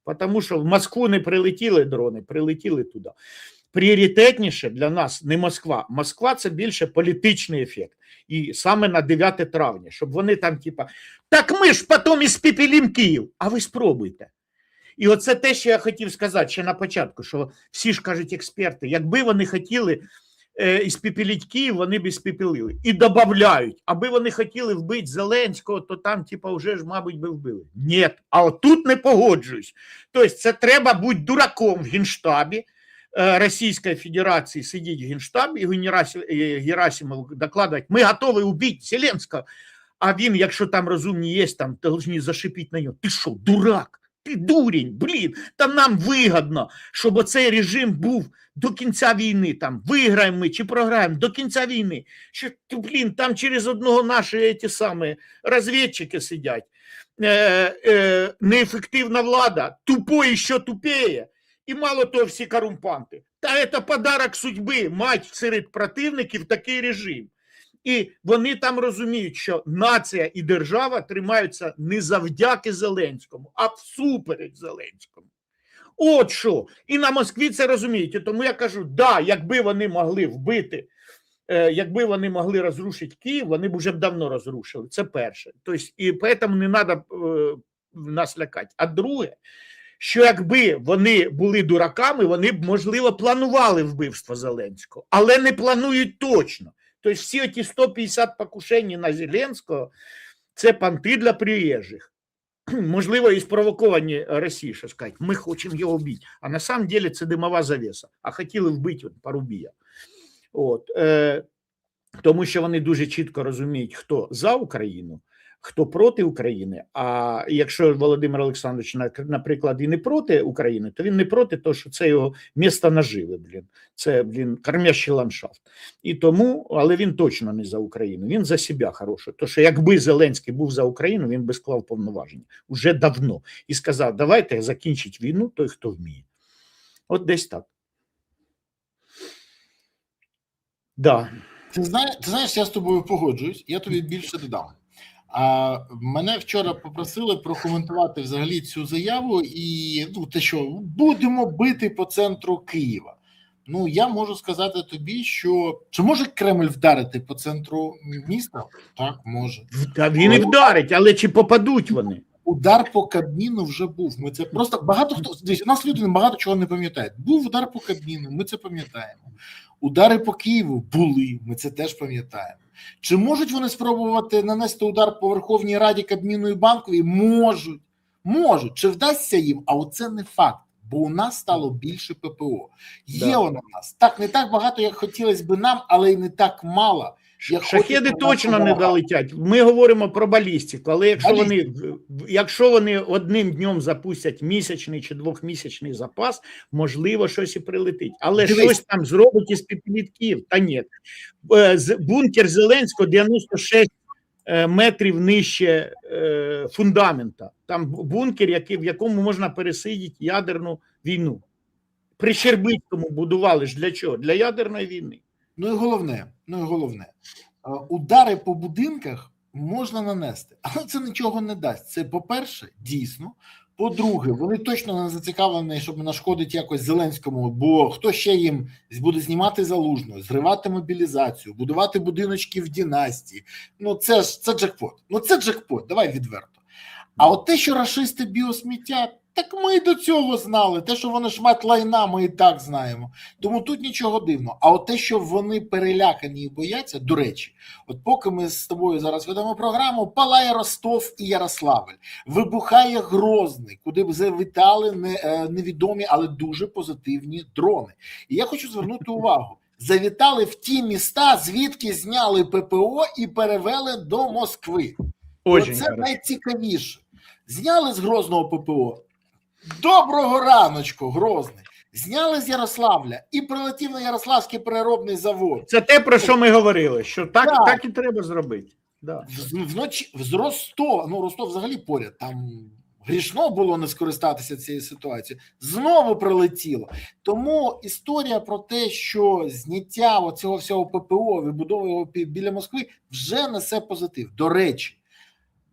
Потому что в Москву не прилетіли дрони, прилетіли туди. Пріоритетніше для нас не Москва. Москва – це більше політичний ефект. І саме на 9 травня, щоб вони там так ми ж потім іспепелим Київ. А ви спробуйте. І оце те, що я хотів сказати ще на початку, що всі ж кажуть експерти, якби вони хотіли іспепелити Київ, вони б іспепелили. І додають, аби вони хотіли вбити Зеленського, то там, вже ж, мабуть, би вбили. Ні, а отут не погоджуюсь. Тобто це треба бути дураком в Генштабі Російської Федерації, сидіти в Генштабі, і Герасимов докладувати, ми готові вбити Зеленського. А він, якщо там розумні є, там, повинні зашипіти на нього. Ти що, дурак? Ти дурень, та нам вигідно, щоб оцей режим був до кінця війни, там, виграємо ми чи програємо, до кінця війни. Що, там через одного наші розвідчики сидять. Неефективна влада, тупой ще тупіє, і мало того всі корумпанти. Та це подарок судьби, мать серед противників такий режим. І вони там розуміють, що нація і держава тримаються не завдяки Зеленському, а всупереч Зеленському. От що. І на Москві це розуміють. І тому я кажу, да, якби вони могли вбити, якби вони могли розрушити Київ, вони б вже давно розрушили. Це перше. Тобто, і тому не треба нас лякати. А друге, що якби вони були дураками, вони б, можливо, планували вбивство Зеленського, але не планують точно. Тобто всі ті 150 покушень на Зеленського – це понти для приїжджих. можливо, і спровоковані Росії, що скажуть, ми хочемо його вбити. А на самом деле це димова завеса. А хотіли вбити Парубія. От. Тому що вони дуже чітко розуміють, хто за Україну, хто проти України. А якщо Володимир Олександрович, наприклад, і не проти України, то він не проти того, що це його місто наживи, це, кормящий ландшафт. І тому, але він точно не за Україну, він за себе хороший. Тому що якби Зеленський був за Україну, він би склав повноваження уже давно. І сказав, давайте закінчить війну той, хто вміє. От десь так. Да. Ти знаєш, я з тобою погоджуюсь, я тобі більше додам. А мене вчора попросили прокоментувати взагалі цю заяву і те, що будемо бити по центру Києва. Ну, я можу сказати тобі, що чи може Кремль вдарити по центру міста? Так, може. Та він і вдарить, але чи попадуть вони? Удар по Кабміну вже був. Ми це просто багато хто у нас люди багато чого не пам'ятають. Був удар по Кабміну, ми це пам'ятаємо. Удари по Києву були, ми це теж пам'ятаємо. Чи можуть вони спробувати нанести удар по Верховній Раді, Кабміну і Банковій? Можуть. Чи вдасться їм? А оце не факт, бо у нас стало більше ППО. Є воно в нас. Так, не так багато, як хотілося б нам, але й не так мало. Шахеди точно не долетять. Ми говоримо про балістику, але якщо вони одним днем запустять місячний чи двохмісячний запас, можливо, щось і прилетить. Але щось там зробить із піпілітків. Та ні. Бункер Зеленського 96 метрів нижче фундамента. Там бункер, в якому можна пересидіти ядерну війну. При Щербицькому будували ж для чого? Для ядерної війни. Ну і головне, удари по будинках можна нанести, але це нічого не дасть. Це, по-перше, дійсно. По-друге, вони точно не зацікавлені, щоб нашкодити якось Зеленському, бо хто ще їм буде знімати Залужного, зривати мобілізацію, будувати будиночки в династії. Ну це джекпот. Це джекпот, давай відверто. А от те, що рашисти біосміття, так ми і до цього знали. Те, що вони шмат лайна, ми і так знаємо. Тому тут нічого дивного. А от те, що вони перелякані і бояться, до речі, от поки ми з тобою зараз ведемо програму, палає Ростов і Ярославль, вибухає Грозний, куди б завітали невідомі, але дуже позитивні дрони. І я хочу звернути увагу. Завітали в ті міста, звідки зняли ППО і перевели до Москви. Це найцікавіше. Зняли з Грозного ППО. Доброго раночку, Грозний. Зняли з Ярославля і прилетів на Ярославський переробний завод. Це те, про що ми говорили, що так і треба зробити. Да. Вночі з Ростова, Ростов взагалі поряд, там грішно було не скористатися цією ситуацією. Знову прилетіло. Тому історія про те, що зняття оцього всього ППО, вибудови його біля Москви, вже несе позитив. До речі,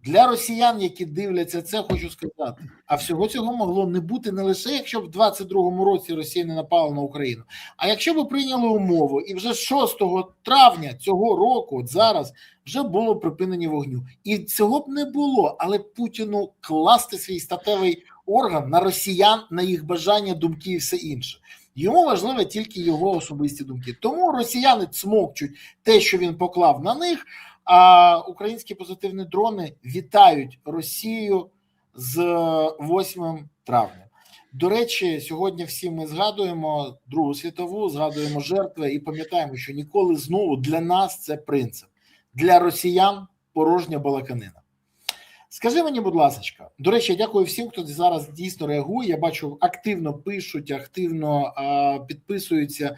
для росіян, які дивляться це, хочу сказати, а всього цього могло не бути не лише, якщо б в 22-му році Росія не напала на Україну, а якщо б прийняли умову, і вже 6 травня цього року, от зараз, вже було припинення вогню. І цього б не було, але Путіну класти свій статевий орган на росіян, на їх бажання, думки і все інше. Йому важливо тільки його особисті думки. Тому росіяни цмокчуть те, що він поклав на них, а українські позитивні дрони вітають Росію з 8 травня. До речі, сьогодні всі ми згадуємо Другу світову, згадуємо жертви і пам'ятаємо, що ніколи знову для нас це принцип. Для росіян порожня балаканина. Скажи мені, будь ласка, до речі, я дякую всім, хто зараз дійсно реагує. Я бачу, активно пишуть, активно підписуються.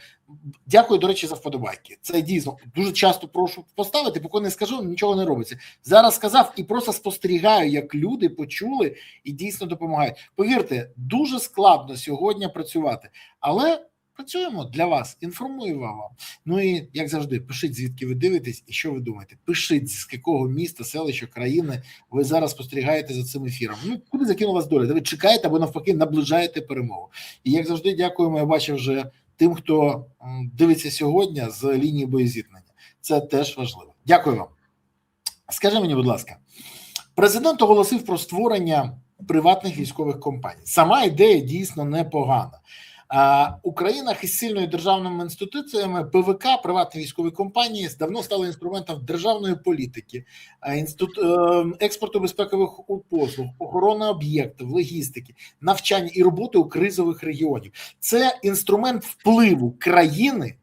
Дякую, до речі, за вподобайки. Це дійсно дуже часто прошу поставити, поки не скажу, нічого не робиться. Зараз сказав і просто спостерігаю, як люди почули і дійсно допомагають. Повірте, дуже складно сьогодні працювати, але працюємо для вас, інформуємо вам. Ну і, як завжди, пишіть, звідки ви дивитесь і що ви думаєте. Пишіть, з якого міста, селища, країни ви зараз спостерігаєте за цим ефіром. Ну, куди закинула вас доля? Ви чекаєте або навпаки наближаєте перемогу. І, як завжди, дякуємо, я бачив вже тим, хто дивиться сьогодні з лінії боєзіткнення. Це теж важливо. Дякую вам. Скажи мені, будь ласка, президент оголосив про створення приватних військових компаній. Сама ідея дійсно непогана. Україна із сильною державними інституціями, ПВК, приватні військові компанії, давно стали інструментом державної політики, експорту безпекових послуг, охорони об'єктів, логістики, навчання і роботи у кризових регіонів. Це інструмент впливу країни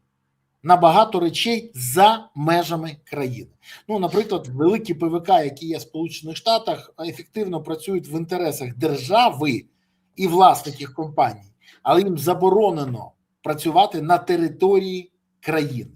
на багато речей за межами країни. Ну, наприклад, великі ПВК, які є в Сполучених Штатах, ефективно працюють в інтересах держави і власників компаній, але їм заборонено працювати на території країни.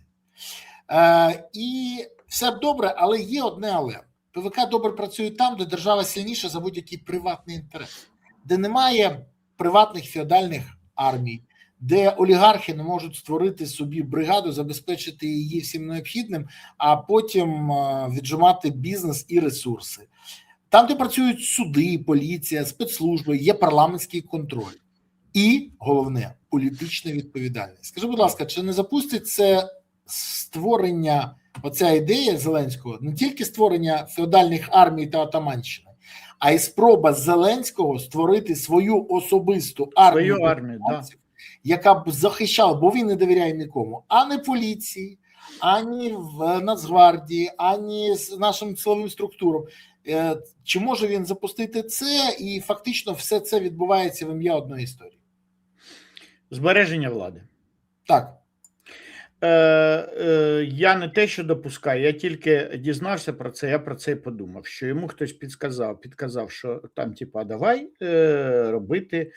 І все добре, але є одне але. ПВК добре працює там, де держава сильніша за будь-який приватний інтерес, де немає приватних феодальних армій, де олігархи не можуть створити собі бригаду, забезпечити її всім необхідним, а потім віджимати бізнес і ресурси. Там, де працюють суди, поліція, спецслужби, є парламентський контроль. І, головне, політична відповідальність. Скажи, будь ласка, чи не запустить це створення, оця ідея Зеленського, не тільки створення феодальних армій та атаманщини, а й спроба Зеленського створити свою особисту армію, да, яка б захищала, бо він не довіряє нікому, ані поліції, ані в Нацгвардії, ані з нашим силовим структурам. Чи може він запустити це, і фактично все це відбувається в ім'я одної історії? Збереження влади. Так. Я не те, що допускаю, я тільки дізнався про це, я про це і подумав, що йому хтось підказав, що там, типа, давай робити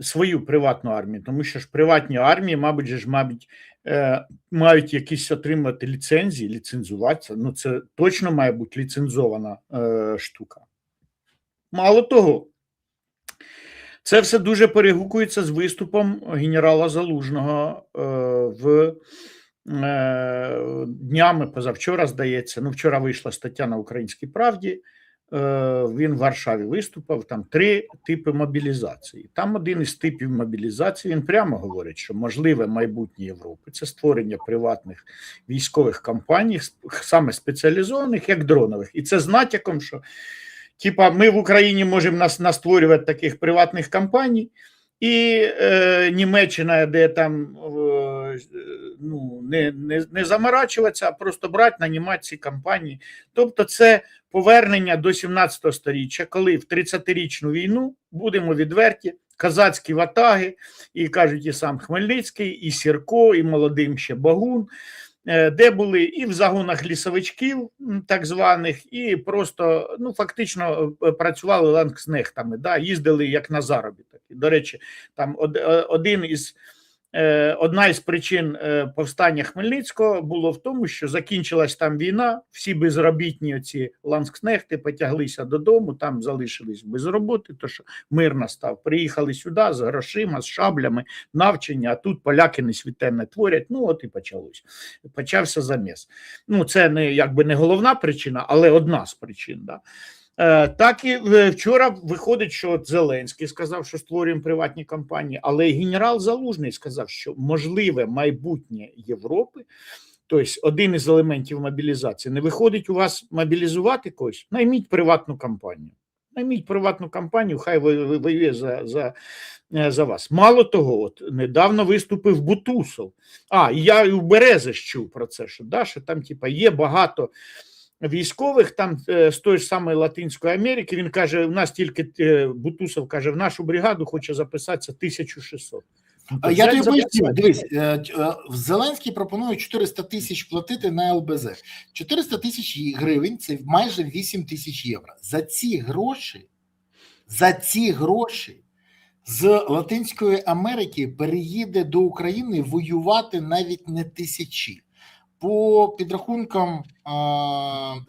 свою приватну армію, тому що ж приватні армії, мабуть, мають якісь отримати ліцензії, ліцензуватися. Ну, це точно має бути ліцензована штука. Мало того, це все дуже перегукується з виступом генерала Залужного днями, позавчора, здається. Ну, вчора вийшла стаття на Українській правді. Він в Варшаві виступав, там 3 типи мобілізації. Там один із типів мобілізації, він прямо говорить, що можливе майбутнє Європи – це створення приватних військових компаній, саме спеціалізованих, як дронових. І це з натяком, що типа ми в Україні можемо настворювати таких приватних компаній, і Німеччина, де там ну, не заморачуватися, а просто брати, нанімати ці компанії. Тобто це повернення до 17 сторіччя, коли в 30-річну війну, будемо відверті, козацькі ватаги, і кажуть, і сам Хмельницький, і Сірко, і молодим ще Багун, де були і в загонах лісовичків, так званих, і просто, ну, фактично працювали ланкснехтами, да, їздили як на заробіток. І, до речі, там одна із причин повстання Хмельницького було в тому, що закінчилась там війна, всі безробітні оці ланкснехти потяглися додому, там залишились без роботи, то що мир настав. Приїхали сюди з грошима, з шаблями, навчання, а тут поляки не світенне творять, ну от і почалось. Почався заміс. Ну це не головна причина, але одна з причин, да. Так і вчора виходить, що Зеленський сказав, що створюємо приватні компанії, але генерал Залужний сказав, що можливе майбутнє Європи, тобто один із елементів мобілізації, не виходить у вас мобілізувати когось, найміть приватну компанію. Найміть приватну компанію, хай воює за вас. Мало того, от недавно виступив Бутусов. І я і в Березі чув про це, що там типа є багато військових там з тої ж самої Латинської Америки. Він каже, у нас тільки, Бутусов каже, в нашу бригаду хоче записатися 1600. Я тобі поясню, дивись, Зеленський пропонує 400 тисяч платити на ЛБЗ. 400 тисяч гривень – це майже 8 тисяч євро. За ці гроші з Латинської Америки переїде до України воювати навіть не тисячі. По підрахункам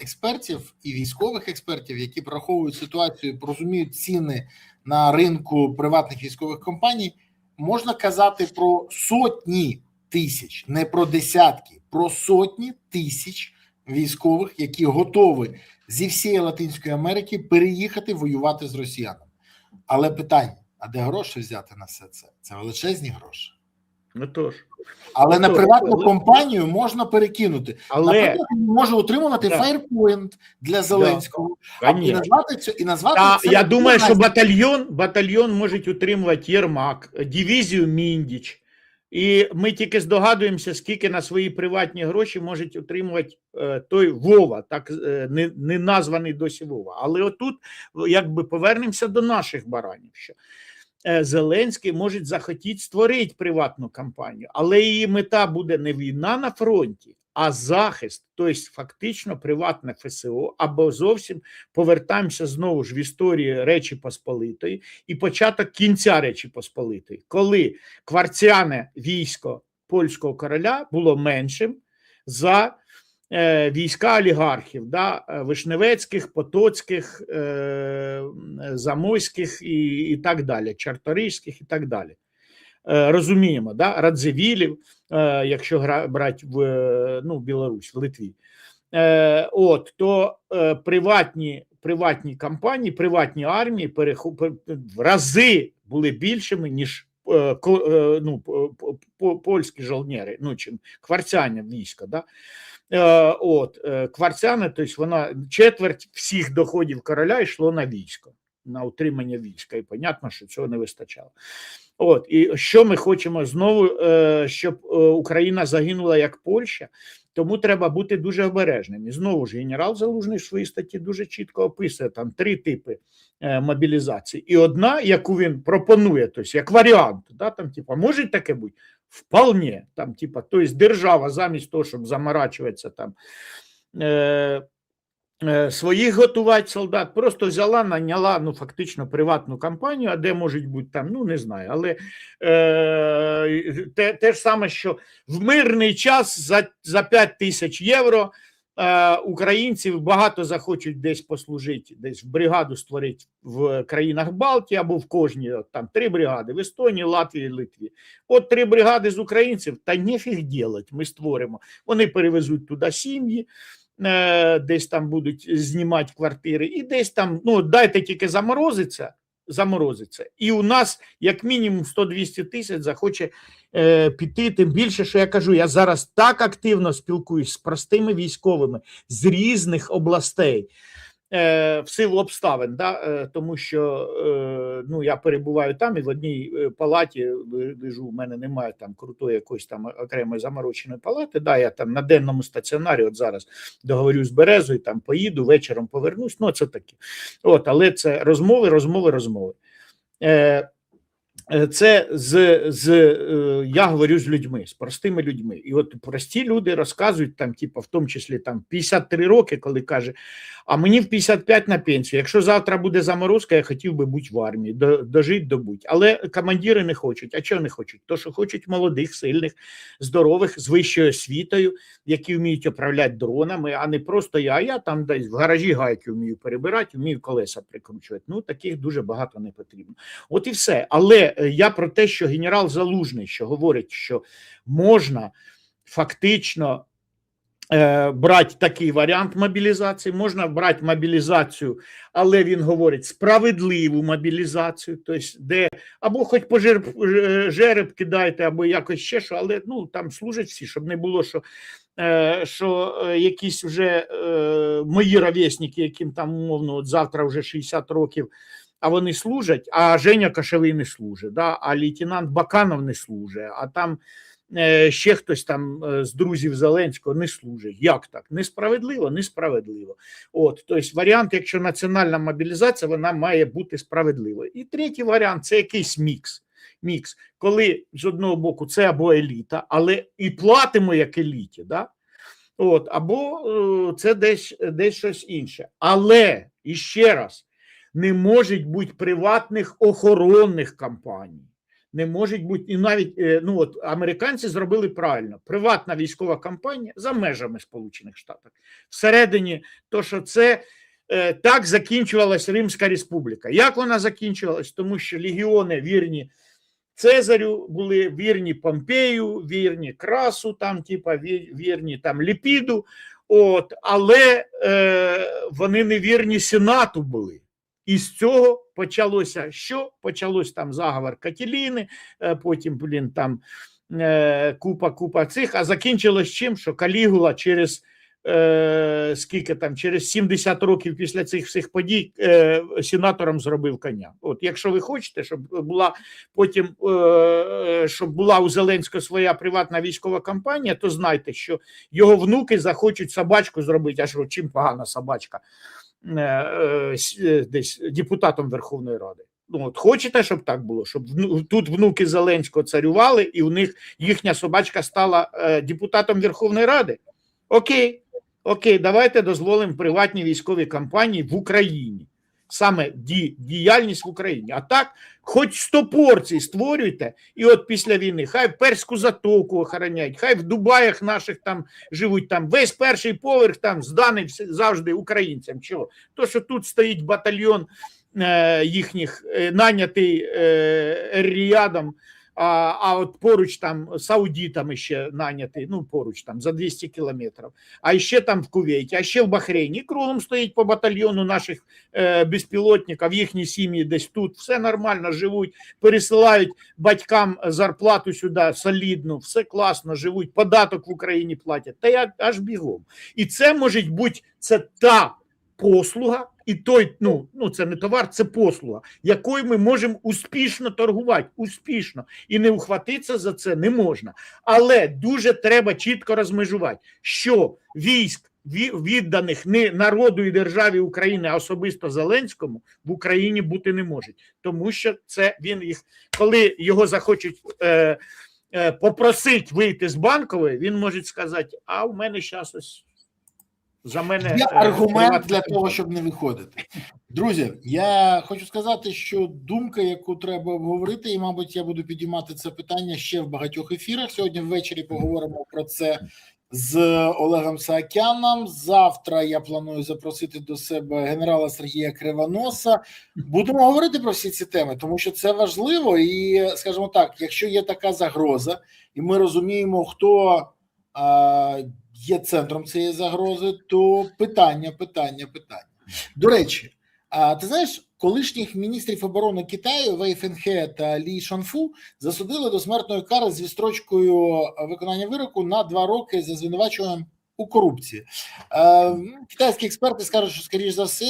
експертів і військових експертів, які прораховують ситуацію, розуміють ціни на ринку приватних військових компаній, можна казати про сотні тисяч, не про десятки, про сотні тисяч військових, які готові зі всієї Латинської Америки переїхати воювати з росіянами. Але питання, а де гроші взяти на все це? Це величезні гроші. Ну тож. Але Ну, на то- приватну але- компанію можна перекинути. Але Наприклад, він може утримувати Да. Firepoint для Зеленського, і конечно. назвати Та це. я думаю, що батальйон можуть утримувати Єрмак, дивізію Міндіч. І ми тільки здогадуємося, скільки на свої приватні гроші можуть утримувати той Вова, так не названий досі Вова. Але отут якби повернемося до наших баранів. Що Зеленський може захотіти створити приватну компанію, але її мета буде не війна на фронті, а захист, тобто фактично приватне ФСО, або зовсім повертаємося знову ж в історію Речі Посполитої і початок кінця Речі Посполитої, коли кварціане військо польського короля було меншим за війська олігархів, да, Вишневецьких, Потоцьких, Замойських і так далі, Чарторийських і так далі. Розуміємо, да, Радзивілів, якщо брати в Білорусь, в Литві. То приватні компанії, приватні армії в рази були більшими, ніж польські жовнєри, чим кварцяне війська. Да? Кварцяни, тобто вона четверть всіх доходів короля йшло на військо, на утримання війська, і понятно, що цього не вистачало. І що ми хочемо знову, щоб Україна загинула як Польща, тому треба бути дуже обережним. І знову ж генерал Залужний в своїй статті дуже чітко описує там 3 типи мобілізації. І одна, яку він пропонує, тобто як варіант, да, там, може таке бути? Вполне. Там, тобто держава замість того, щоб заморачуватися там, своїх готувати солдат, просто взяла, наняла фактично приватну компанію, а де можуть бути там, не знаю, але те ж саме, що в мирний час за 5 тисяч євро українців багато захочуть десь послужити, десь бригаду створити в країнах Балтії або в кожній, там 3 бригади, в Естонії, Латвії, Литві. 3 бригади з українців, та нефіг делать, ми створимо. Вони перевезуть туди сім'ї, десь там будуть знімати квартири, і десь там, дайте тільки заморозиться, і у нас як мінімум 100-200 тисяч захоче піти, тим більше, що я кажу, я зараз так активно спілкуюсь з простими військовими з різних областей, в силу обставин, да? Тому що я перебуваю там і в одній палаті лежу, у мене немає там крутої якоїсь там окремої замороченої палати, да, я там на денному стаціонарі от зараз договорюсь з Березою, там поїду, вечором повернусь, це таке. Але це розмови. Це я говорю з людьми, з простими людьми. І прості люди розказують, там, в тому числі там 53 роки, коли каже, а мені в 55 на пенсію. Якщо завтра буде заморозка, я хотів би бути в армії, дожити добуть. Але командири не хочуть. А чого не хочуть? То, що хочуть молодих, сильних, здорових, з вищою освітою, які вміють управляти дронами, а не просто я там десь в гаражі гайки вмію перебирати, вмію колеса прикручувати. Таких дуже багато не потрібно. І все. Але я про те, що генерал Залужний, що говорить, що можна фактично брати такий варіант мобілізації, можна брати мобілізацію, але він говорить справедливу мобілізацію, тобто де або хоч по жереб кидайте, або якось ще що, але там служать всі, щоб не було, що якісь вже мої ровесники, яким там умовно завтра вже 60 років, а вони служать, а Женя Кошовий не служить, да? А лейтенант Баканов не служить, а там ще хтось там з друзів Зеленського не служить. Як так? Несправедливо? Несправедливо. Тобто варіант, якщо національна мобілізація, вона має бути справедливою. І третій варіант – це якийсь мікс. Коли з одного боку це або еліта, але і платимо як еліті, да? Або це десь щось інше. Але, іще раз, не може бути приватних охоронних компаній. Не може бути, і навіть, американці зробили правильно. Приватна військова компанія за межами Сполучених Штатів. Всередині, то що це, так закінчувалась Римська Республіка. Як вона закінчувалась? Тому що легіони вірні Цезарю були, вірні Помпею, вірні Красу, там, вірні там Ліпіду, але вони не вірні Сенату були. І з цього почалося що? Почалось там заговор Катіліни, потім, там купа цих, а закінчилось чим, що Калігула через скільки там, через 70 років після цих всіх подій сенатором зробив коня. От, якщо ви хочете, щоб була потім, щоб була у Зеленського своя приватна військова кампанія, то знайте, що його внуки захочуть собачку зробити, а що, чим погана собачка, десь депутатом Верховної Ради. Ну, от хочете, щоб так було, щоб тут внуки Зеленського царювали, і у них їхня собачка стала депутатом Верховної Ради? Окей, давайте дозволимо приватні військові кампанії в Україні. Саме діяльність в Україні. А так, хоч 100 порцій створюйте, і от після війни, хай Перську затоку охороняють, хай в Дубаях наших там живуть, там весь перший поверх там зданий завжди українцям. Чого? То, що тут стоїть батальйон їхніх, нанятий Ер-Ріядом, а от поруч там саудитами ще наняти, ну поруч там за 200 кілометрів, а ще там в Кувейті, а ще в Бахрейні, кругом стоїть по батальйону наших безпілотників, їхні сім'ї десь тут, все нормально живуть, пересилають батькам зарплату сюди солідну, все класно, живуть, податок в Україні платять, та я аж бігом. І це може бути, це та послуга, і той, ну це не товар, це послуга, якою ми можемо успішно торгувати, успішно, і не ухватитися за це не можна. Але дуже треба чітко розмежувати, що військ, відданих не народу і державі України, а особисто Зеленському, в Україні бути не можуть. Тому що це він їх, коли його захочуть попросити вийти з Банкової, він може сказати, а у мене зараз ось за мене є аргумент для того, щоб не виходити. Друзі, я хочу сказати, що думка, яку треба обговорити, і, мабуть, я буду підіймати це питання ще в багатьох ефірах. Сьогодні ввечері поговоримо про це з Олегом Саакяном. Завтра я планую запросити до себе генерала Сергія Кривоноса. Будемо говорити про всі ці теми, тому що це важливо. І, скажімо так, якщо є така загроза, і ми розуміємо, хто є центром цієї загрози, то питання. До речі, ти знаєш, колишніх міністрів оборони Китаю Вей Фенхе та Лі Шанфу засудили до смертної кари з відстрочкою виконання вироку на 2 роки за звинуваченням у корупції. Китайські експерти скажуть, що, скоріш за все,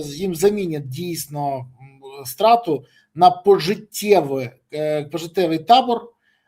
їм замінять дійсно страту на пожиттєвий табор.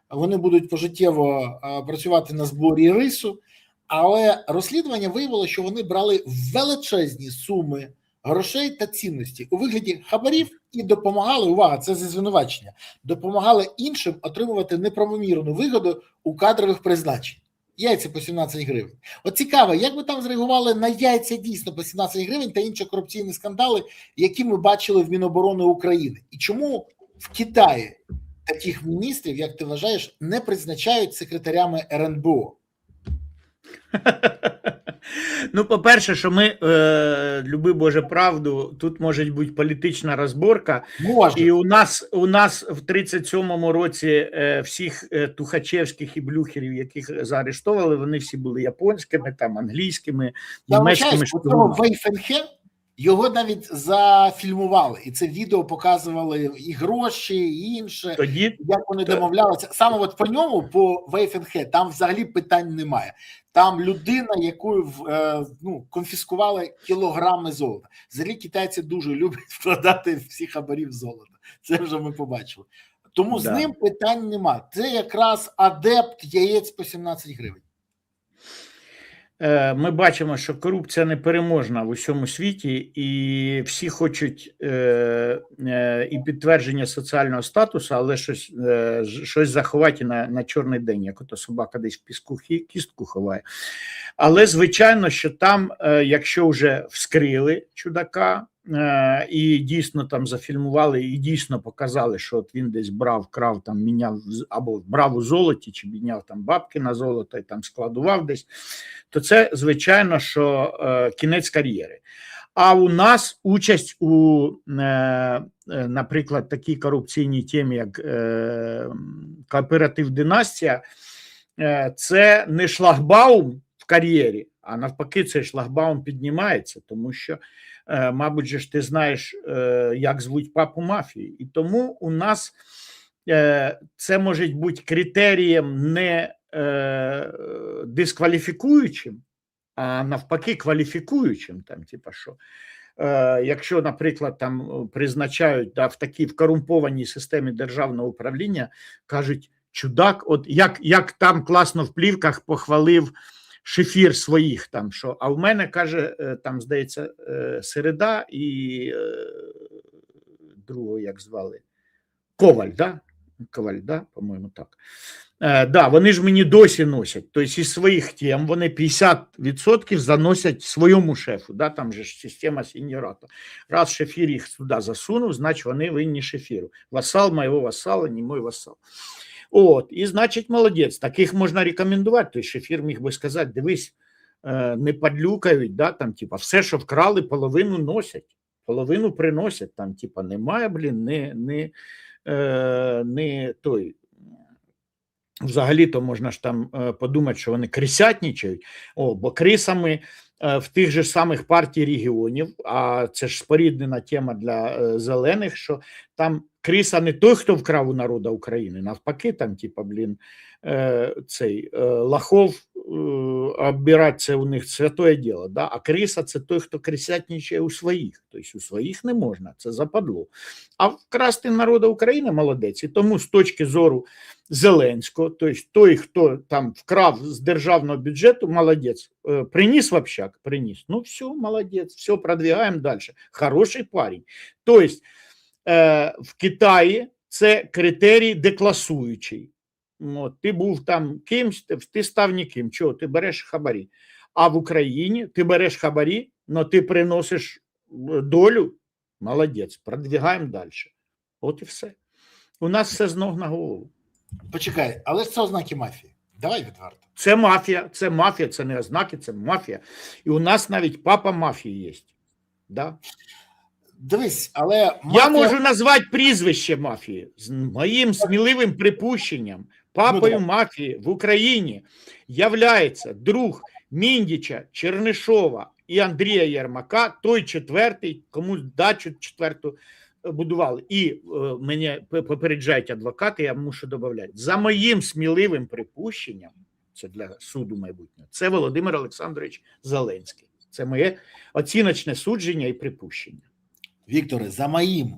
Вони будуть пожиттєво працювати на зборі рису. Але розслідування виявило, що вони брали величезні суми грошей та цінності у вигляді хабарів і допомагали, увага, це зі звинувачення, допомагали іншим отримувати неправомірну вигоду у кадрових призначень. Яйця по 17 гривень. От цікаво, як би там зреагували на яйця дійсно по 17 гривень та інші корупційні скандали, які ми бачили в Міноборони України. І чому в Китаї таких міністрів, як ти вважаєш, не призначають секретарями РНБО? Ну, по-перше, що ми, люби Боже правду, тут може бути політична розборка. Можна. І у нас в 37-му році всіх тухачевських і блюхерів, яких заарештовували, вони всі були японськими, там, англійськими, німецькими. Вей Фенхе, його навіть зафільмували, і це відео показували і гроші, і інше, тоді, як вони домовлялися. Саме от по ньому, по Вей Фенхе, там взагалі питань немає. Там людина, яку конфіскували кілограми золота. Взагалі китайці дуже люблять вкладати всі хабарі в золото. Це вже ми побачили. Тому з ним питань немає. Це якраз адепт яєць по 17 гривень. Ми бачимо, що корупція непереможна в усьому світі, і всі хочуть і підтвердження соціального статусу, але щось заховати на чорний день, як ото собака десь в піску кістку ховає. Але, звичайно, що там, якщо вже вскрили чудака, і дійсно там зафільмували, і дійсно показали, що от він десь крав, там міняв, або брав у золоті, чи міняв там бабки на золото, і там складував десь, то це, звичайно, що кінець кар'єри. А у нас участь у, наприклад, такій корупційній темі, як кооператив «Династія», це не шлагбаум в кар'єрі, а навпаки, цей шлагбаум піднімається, тому що, мабуть же ж ти знаєш, як звуть папу мафії. І тому у нас це може бути критерієм не дискваліфікуючим, а навпаки кваліфікуючим. Там, типа, що якщо, наприклад, там призначають в такій корумпованій системі державного управління, кажуть, чудак, от як там класно в плівках похвалив Шефір своїх там, що, а в мене, каже, там, здається, Середа і другого, як звали, Коваль, да? Коваль, да? По-моєму, так. Да, вони ж мені досі носять. Тобто із своїх тем вони 50% заносять своєму шефу. Да? Там же ж система сеньората. Раз Шефір їх туди засунув, значить вони винні Шефіру. Вассал моєго вассала, не мой вассал. От, і значить молодець. Таких можна рекомендувати. Тобто Шефір міг би сказати, дивись, не падлюкають, да? Там, типа, все, що вкрали, половину носять. Половину приносять. Там, типа, немає, не той. Взагалі-то можна ж там подумати, що вони крисятнічають, бо крисами в тих же самих партій регіонів, а це ж споріднена тема для зелених, що там криса не той, хто вкрав у народу України, навпаки, там, типа, цей лохов оббирати, це у них святое діло, да? А криса – це той, хто крисятнічає у своїх, тобто у своїх не можна, це западло. А вкрасти народу України – молодець, і тому з точки зору Зеленського, тобто той, хто там вкрав з державного бюджету, молодець. Приніс в общак? Приніс. Ну все, молодець, все, продвигаємо далі. Хороший парень. Тобто в Китаї це критерій декласуючий. От, ти був там кимсь, ти став ніким. Чого? Ти береш хабарі. А в Україні ти береш хабарі, але ти приносиш долю, молодець, продвигаємо далі. От і все. У нас все з ног на голову. Почекай, але ж це ознаки мафії. Давай відверто. Це мафія, це не ознаки, це мафія. І у нас навіть папа мафії є. Да? Дивись, але мафія... Я можу назвати прізвище мафії з моїм сміливим припущенням. Папою мафії в Україні являється друг Міндіча, Чернишова і Андрія Єрмака, той четвертий, кому дачу четверту будували. І мене попереджають адвокати, я мушу додати. За моїм сміливим припущенням, це для суду майбутнього, це Володимир Олександрович Зеленський. Це моє оціночне судження і припущення. Вікторе, за моїм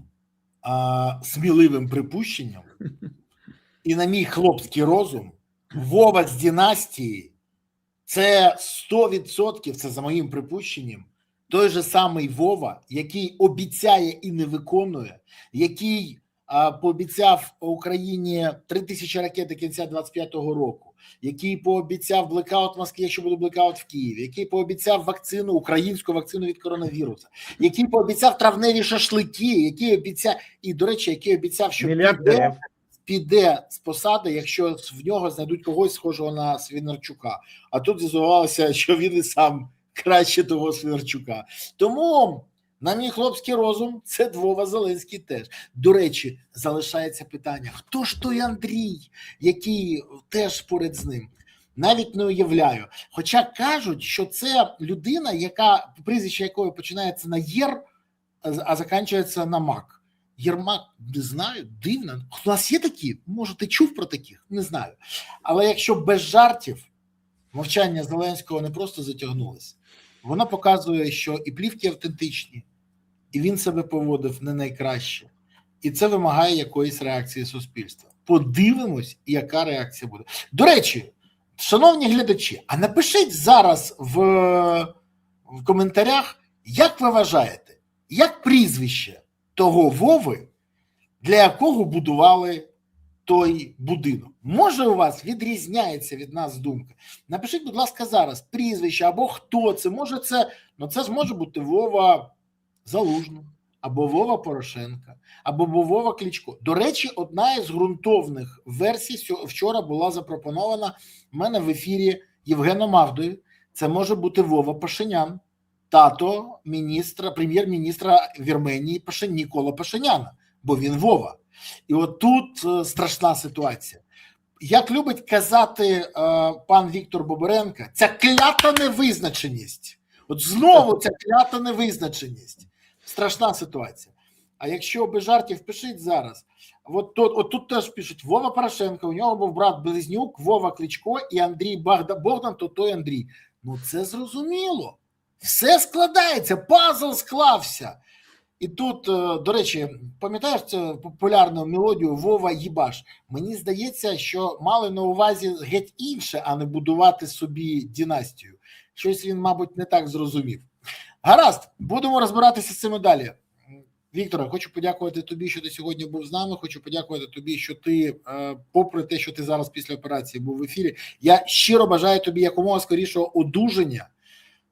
сміливим припущенням і на мій хлопський розум, Вова з династії – це 100%, це за моїм припущенням, той же самий Вова, який обіцяє і не виконує, який пообіцяв Україні 3000 ракет до кінця 25-го року, який пообіцяв блекаут в Москві, якщо буде блекаут в Києві, який пообіцяв вакцину, українську вакцину від коронавірусу, який пообіцяв травневі шашлики, який обіцяв, і, до речі, який обіцяв, що піде з посади, якщо в нього знайдуть когось схожого на Свинарчука. А тут з'ясувалося, що він і сам краще того Свинарчука. Тому, на мій хлопський розум, це Вова Зеленський теж. До речі, залишається питання, хто ж той Андрій, який теж поряд з ним? Навіть не уявляю. Хоча кажуть, що це людина, яка прізвище якої починається на Єр, а закінчується на Мак. Єрмак, не знаю, дивно. У нас є такі? Може, ти чув про таких? Не знаю. Але якщо без жартів, мовчання Зеленського не просто затягнулося, воно показує, що і плівки автентичні, і він себе поводив не найкраще. І це вимагає якоїсь реакції суспільства. Подивимось, яка реакція буде. До речі, шановні глядачі, а напишіть зараз в коментарях, як ви вважаєте, як прізвище того Вови, для якого будували той будинок. Може у вас відрізняється від нас думка? Напишіть, будь ласка, зараз прізвище або хто це. Може це, ну це ж може бути Вова Залужний, або Вова Порошенка, або Вова Кличко. До речі, одна із ґрунтовних версій вчора була запропонована в мене в ефірі Євгеном Авдою. Це може бути Вова Пашинян, тато прем'єр-міністра Вірменії Нікола Пашиняна, бо він Вова. І от тут страшна ситуація. Як любить казати пан Віктор Бобренко, ця клята невизначеність. От знову ця клята невизначеність. Страшна ситуація. А якщо без жартів, пишіть зараз. От тут теж пишуть: Вова Порошенко, у нього був брат Близнюк, Вова Кличко і Андрій Богдан, то той Андрій. Ну це зрозуміло. Все складається, пазл склався. І тут, до речі, пам'ятаєш цю популярну мелодію «Вова їбаш»? Мені здається, що мали на увазі геть інше, а не будувати собі династію. Щось він, мабуть, не так зрозумів. Гаразд, будемо розбиратися з цим далі. Вікторе, хочу подякувати тобі, що ти сьогодні був з нами. Хочу подякувати тобі, що ти, попри те, що ти зараз після операції був в ефірі, я щиро бажаю тобі якомога скорішого одужання,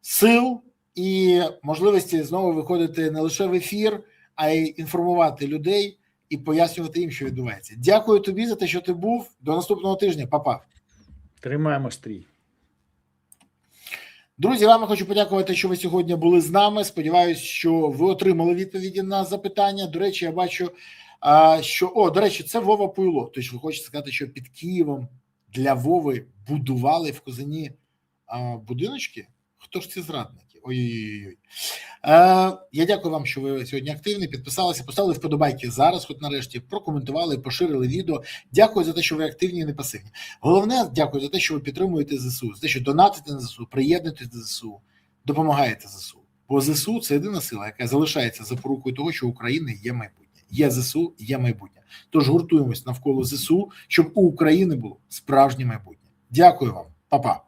сил і можливості знову виходити не лише в ефір, а й інформувати людей і пояснювати їм, що відбувається. Дякую тобі за те, що ти був. До наступного тижня. Па-па. Тримаємо стрій. Друзі, вам я хочу подякувати, що ви сьогодні були з нами. Сподіваюсь, що ви отримали відповіді на запитання. До речі, я бачу, що... до речі, це Вова Пуйло. Тобто ви хочете сказати, що під Києвом для Вови будували в Козині будиночки? Хто ж ці зрадники? Ой-ой-ой. Я дякую вам, що ви сьогодні активні, підписалися, поставили вподобайки зараз, хоч нарешті, прокоментували, поширили відео. Дякую за те, що ви активні і не пасивні. Головне, дякую за те, що ви підтримуєте ЗСУ, за те, що донатите на ЗСУ, приєднуєтесь до ЗСУ, допомагаєте ЗСУ. Бо ЗСУ – це єдина сила, яка залишається запорукою того, що у України є майбутнє. Є ЗСУ, є майбутнє. Тож гуртуємось навколо ЗСУ, щоб у України було справжнє майбутнє. Дякую вам. Па-па.